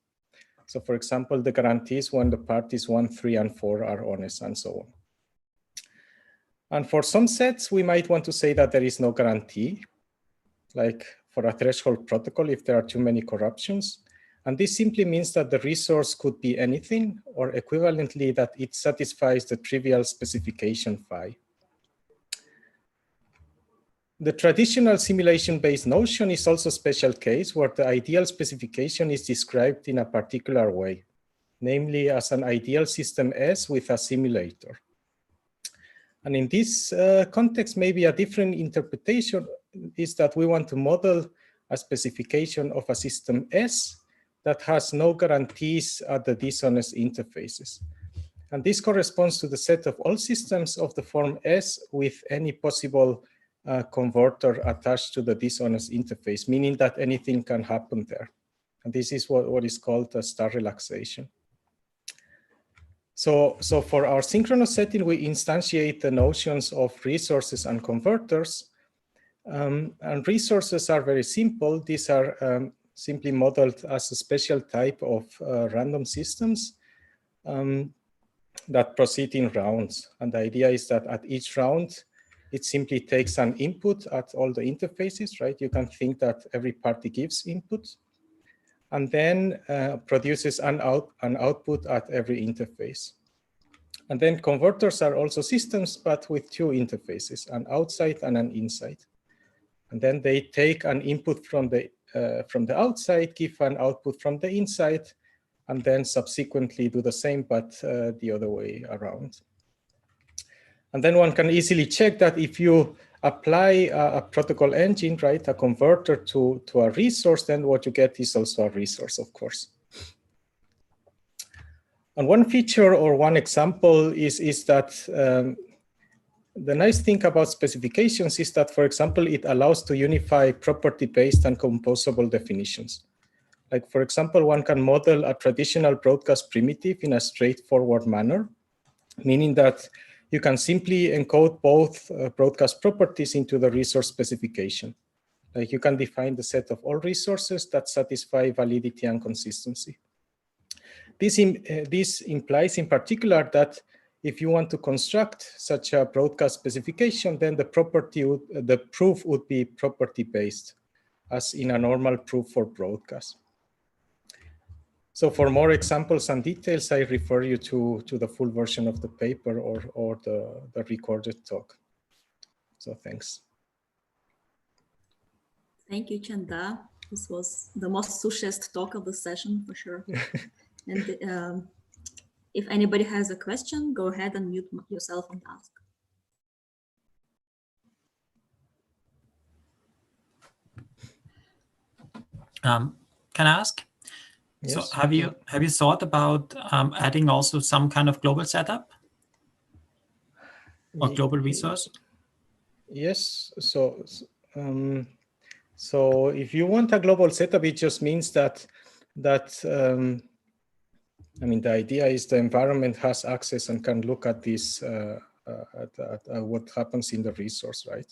So for example, the guarantees when the parties 1, 3, and 4 are honest, and so on. And for some sets, we might want to say that there is no guarantee, like for a threshold protocol if there are too many corruptions. And this simply means that the resource could be anything, or equivalently that it satisfies the trivial specification phi. The traditional simulation-based notion is also a special case where the ideal specification is described in a particular way, namely as an ideal system S with a simulator. And in this context, maybe a different interpretation is that we want to model a specification of a system S that has no guarantees at the dishonest interfaces. And this corresponds to the set of all systems of the form S with any possible converter attached to the dishonest interface, meaning that anything can happen there. And this is what is called a star relaxation. So for our synchronous setting, we instantiate the notions of resources and converters. And resources are very simple. These are simply modeled as a special type of random systems that proceed in rounds. And the idea is that at each round, it simply takes an input at all the interfaces, right? You can think that every party gives input and then produces an output at every interface. And then converters are also systems, but with two interfaces, an outside and an inside. And then they take an input from the outside, give an output from the inside, and then subsequently do the same, but the other way around. And then one can easily check that if you apply a protocol engine, right, a converter to a resource, then what you get is also a resource, of course. And one feature or one example is that the nice thing about specifications is that, for example, it allows to unify property-based and composable definitions. Like, for example, one can model a traditional broadcast primitive in a straightforward manner, meaning that you can simply encode both broadcast properties into the resource specification. Like you can define the set of all resources that satisfy validity and consistency. This implies in particular that if you want to construct such a broadcast specification, then the proof would be property-based, as in a normal proof for broadcast. So for more examples and details, I refer you to the full version of the paper or the recorded talk. So thanks. Thank you, Chanda. This was the most sushiest talk of the session for sure. And if anybody has a question, go ahead and mute yourself and ask. Can I ask? Yes. So have you thought about adding also some kind of global setup or global resource? Yes. So if you want a global setup, it just means that I mean, the idea is the environment has access and can look at this at what happens in the resource, right?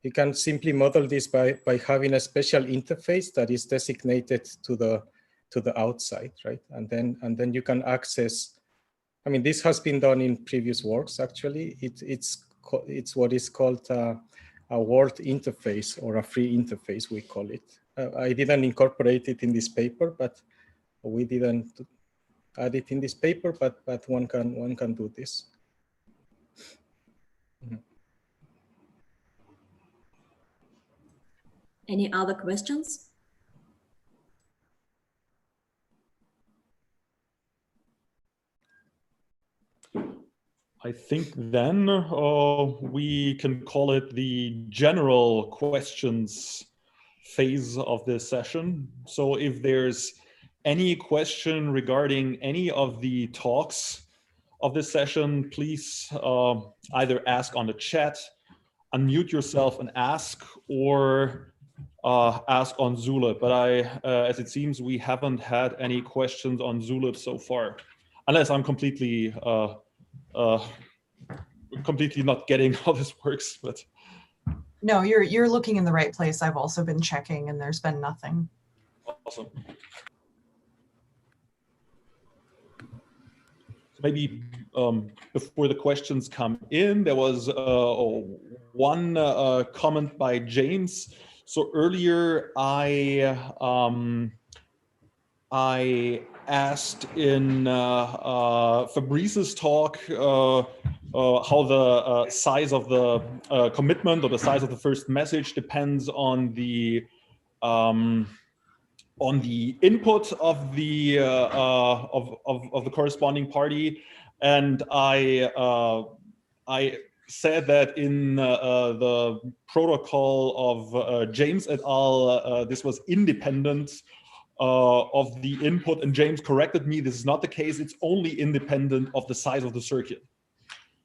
You can simply model this by having a special interface that is designated to the outside, right? And then you can access. I mean, this has been done in previous works. Actually, it's what is called a world interface or a free interface, we call it. I didn't incorporate it in this paper, but we didn't add it in this paper. But one can do this. Mm-hmm. Any other questions? I think then we can call it the general questions phase of this session. So if there's any question regarding any of the talks of this session, please either ask on the chat, unmute yourself and ask, or ask on Zulip. But as it seems, we haven't had any questions on Zulip so far, unless I'm completely not getting how this works. But no, you're looking in the right place. I've also been checking, and there's been nothing. Awesome. Maybe before the questions come in, there was one comment by James. So earlier I asked in Fabrice's talk how the size of the commitment or the size of the first message depends on the input of the corresponding party, and I said that in the protocol of James et al. This was independent of the input, and James corrected me. This is not the case. It's only independent of the size of the circuit.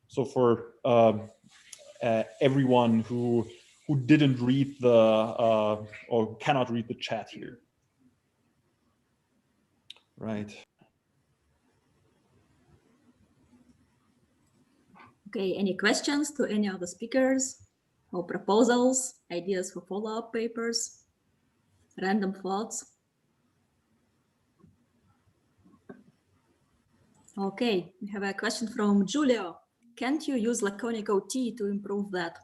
So for everyone who didn't read the or cannot read the chat here. Right. Okay, any questions to any of the speakers or proposals, ideas for follow-up papers, random thoughts? Okay, we have a question from Giulio. Can't you use laconic OT to improve that?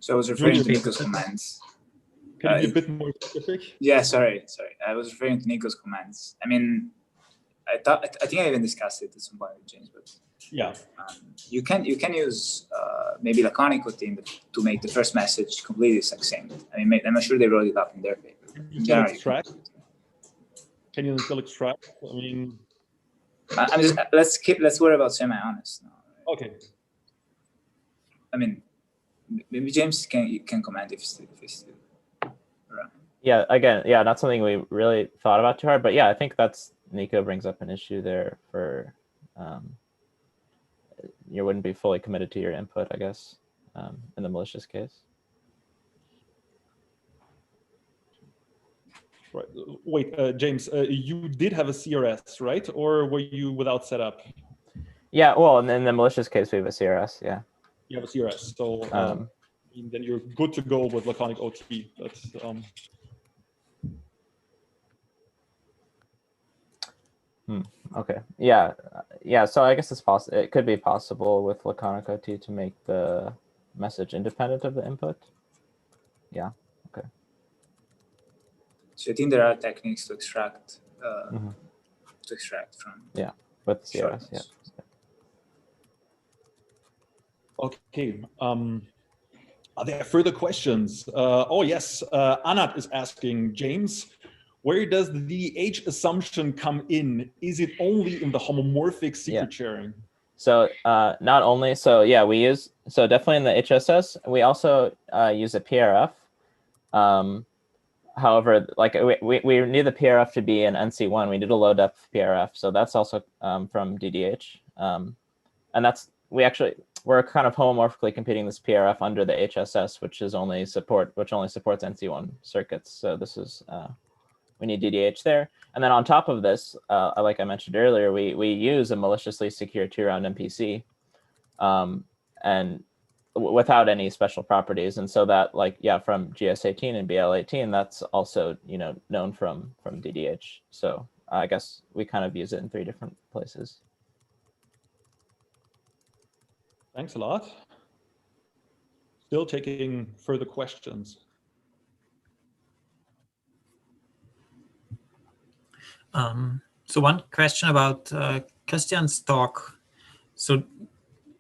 So I was referring to Nico's comments. Can you be a bit more specific? Yeah, sorry. I was referring to Nico's comments. I mean, I think I even discussed it at some point with James, but yeah, you can use maybe laconic OT to make the first message completely succinct. I mean, I'm sure they wrote it up in their paper. Can you still extract? I mean, I'm just let's worry about semi-honest now. Right? Okay. I mean, maybe James can comment if it's still around. Yeah, again, yeah, not something we really thought about too hard, but yeah, I think Nico brings up an issue there for you wouldn't be fully committed to your input, I guess, in the malicious case. Right. Wait, James, you did have a CRS, right? Or were you without setup? Yeah, well, in the malicious case, we have a CRS, yeah. You have a CRS, so then you're good to go with laconic OT. But Okay. Yeah. Yeah. So I guess it's possible. It could be possible with laconic OT to make the message independent of the input. Yeah. Okay. So I think there are techniques to extract from. Yeah. With CRS. Yeah. Okay. Are there further questions? Oh yes, Anat is asking, James, where does the age assumption come in? Is it only in the homomorphic secret sharing? So not only, so yeah, we use, so definitely in the HSS, we also use a PRF. However, like we need the PRF to be an NC1. We did a low depth PRF. So that's also from DDH. And that's, we're kind of homomorphically computing this PRF under the HSS, which only supports NC1 circuits. So this is, we need DDH there. And then on top of this, like I mentioned earlier, we use a maliciously secure 2-round MPC and without any special properties. And so that, like, yeah, from GS18 and BL18, that's also, known from DDH. So I guess we kind of use it in 3 different places. Thanks a lot. Still taking further questions. So one question about Christian's talk. So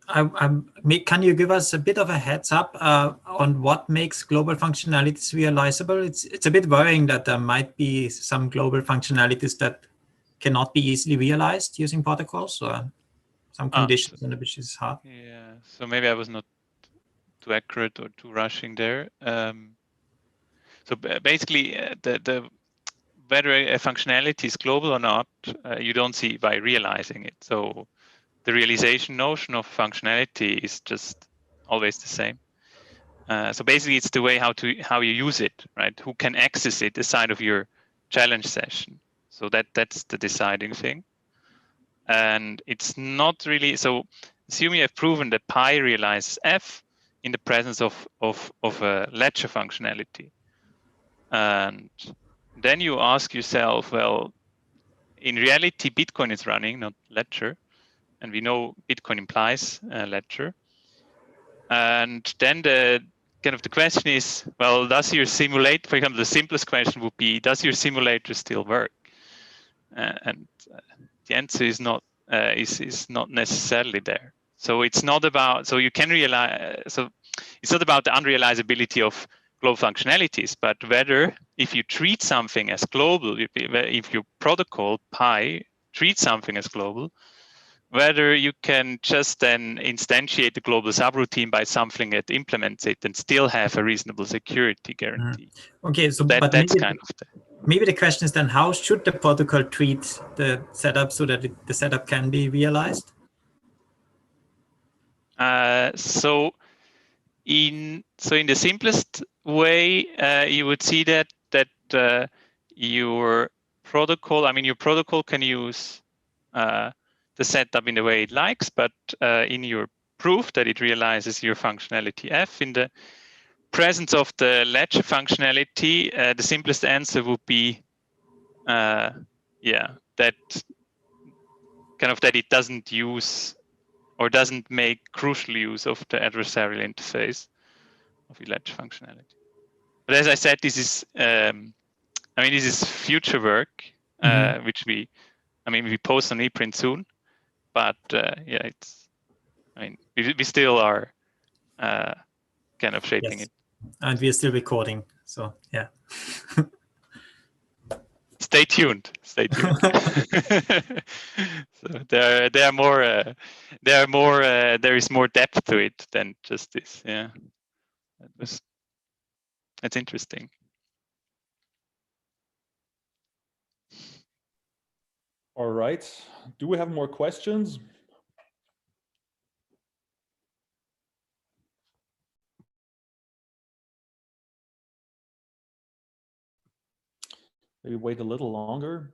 can you give us a bit of a heads up on what makes global functionalities realizable? It's a bit worrying that there might be some global functionalities that cannot be easily realized using protocols, or some conditions under which it's hard. Yeah, so maybe I was not too accurate or too rushing there. So basically, whether a functionality is global or not, you don't see by realizing it. So the realization notion of functionality is just always the same. So basically, it's the way how you use it, right? Who can access it aside of your challenge session. So that's the deciding thing. And it's not really, so assume you have proven that pi realizes f in the presence of a ledger functionality. And then you ask yourself, well, in reality, Bitcoin is running, not ledger. And we know Bitcoin implies ledger. And then the question is, well, does your simulate, for example, the simplest question would be, does your simulator still work? And the answer is not necessarily there. So it's not about, so you can realize, so it's not about the unrealizability of global functionalities, but whether if you treat something as global, if your protocol pi treats something as global, whether you can just then instantiate the global subroutine by something that implements it and still have a reasonable security guarantee. Okay, so that's kind of maybe the question is then, how should the protocol treat the setup so that the setup can be realized? So in the simplest way, you would see that your protocol can use the setup in the way it likes, but in your proof that it realizes your functionality f in the presence of the ledger functionality, the simplest answer would be that it doesn't use or doesn't make crucial use of the adversarial interface of the ledger functionality. But as I said, this is this is future work, which we post on ePrint soon. But we still are kind of shaping it. And we are still recording, so yeah. Stay tuned. Stay tuned. So there is more depth to it than just this. Yeah, that's interesting. All right. Do we have more questions? Maybe wait a little longer.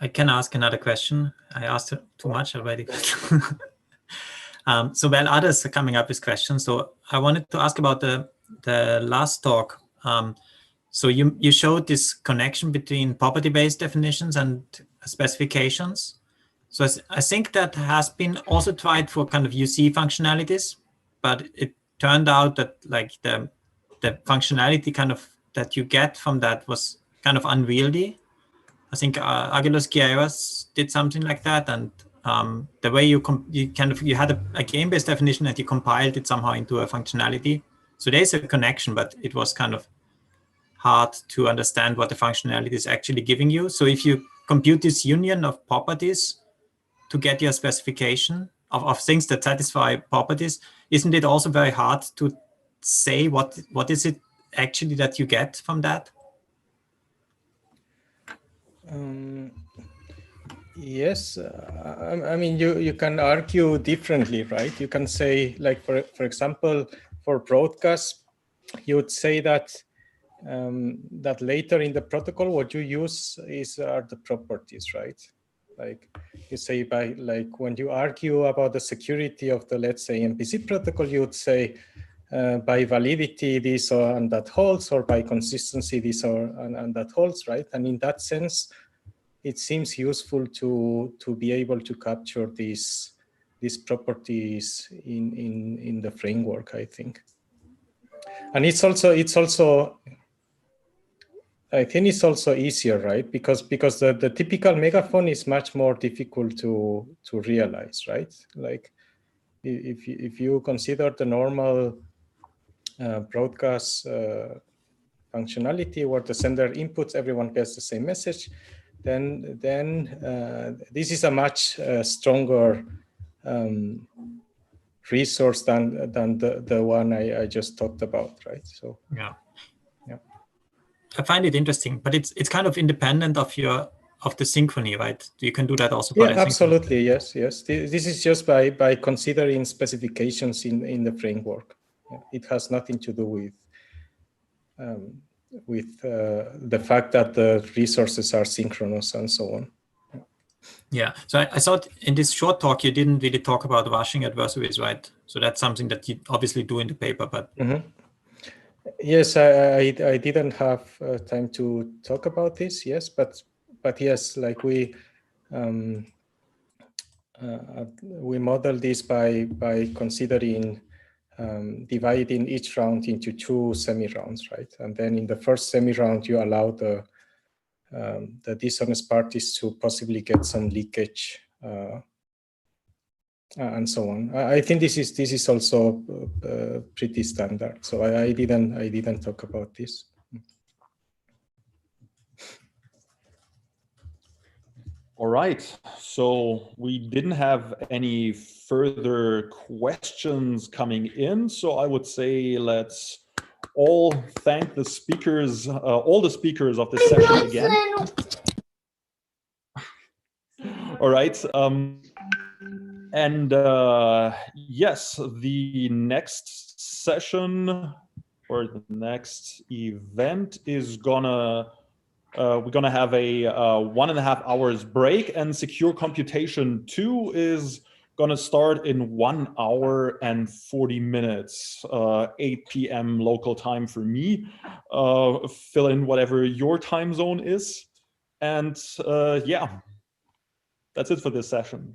I can ask another question. I asked too much already. So while others are coming up with questions, so I wanted to ask about the last talk. So you showed this connection between property-based definitions and specifications. So I think that has been also tried for kind of UC functionalities, but it turned out that like the functionality kind of that you get from that was kind of unwieldy. I think Agilus Gairas did something like that, and the way you had a game-based definition and you compiled it somehow into a functionality. So there's a connection, but it was kind of hard to understand what the functionality is actually giving you. So if you compute this union of properties to get your specification of things that satisfy properties, isn't it also very hard to say what is it actually that you get from that? Yes, I mean, you can argue differently, right? You can say, like, for example, for broadcast, you would say that that later in the protocol, what you use are the properties, right? Like you say by like when you argue about the security of the, let's say, MPC protocol, you would say by validity this and that holds, or by consistency this and that holds, right? And in that sense, it seems useful to be able to capture these properties in the framework, I think. And it's also I think it's also easier, right? Because the typical megaphone is much more difficult to realize, right? Like if you consider the normal broadcast functionality where the sender inputs, everyone gets the same message, then this is a much stronger resource than the one I just talked about, right? So yeah. I find it interesting, but it's kind of independent of the synchrony, right? You can do that also. Yeah, absolutely. Yes. This is just by considering specifications in the framework. It has nothing to do with the fact that the resources are synchronous and so on. Yeah. So I thought in this short talk you didn't really talk about washing adversaries, right? So that's something that you obviously do in the paper, but. Mm-hmm. Yes, I didn't have time to talk about this. Yes, but yes, like we model this by considering dividing each round into 2 semi-rounds, right? And then in the first semi-round, you allow the dishonest parties to possibly get some leakage and so on. I think this is also pretty standard. So I didn't talk about this. All right, so we didn't have any further questions coming in. So I would say let's all thank the speakers, all the speakers of this session again. All right. Yes, the next session or the next event is we're gonna have a 1.5 hours break, and Secure Computation 2 is gonna start in 1 hour and 40 minutes, 8 p.m. local time for me. Fill in whatever your time zone is. And yeah, that's it for this session.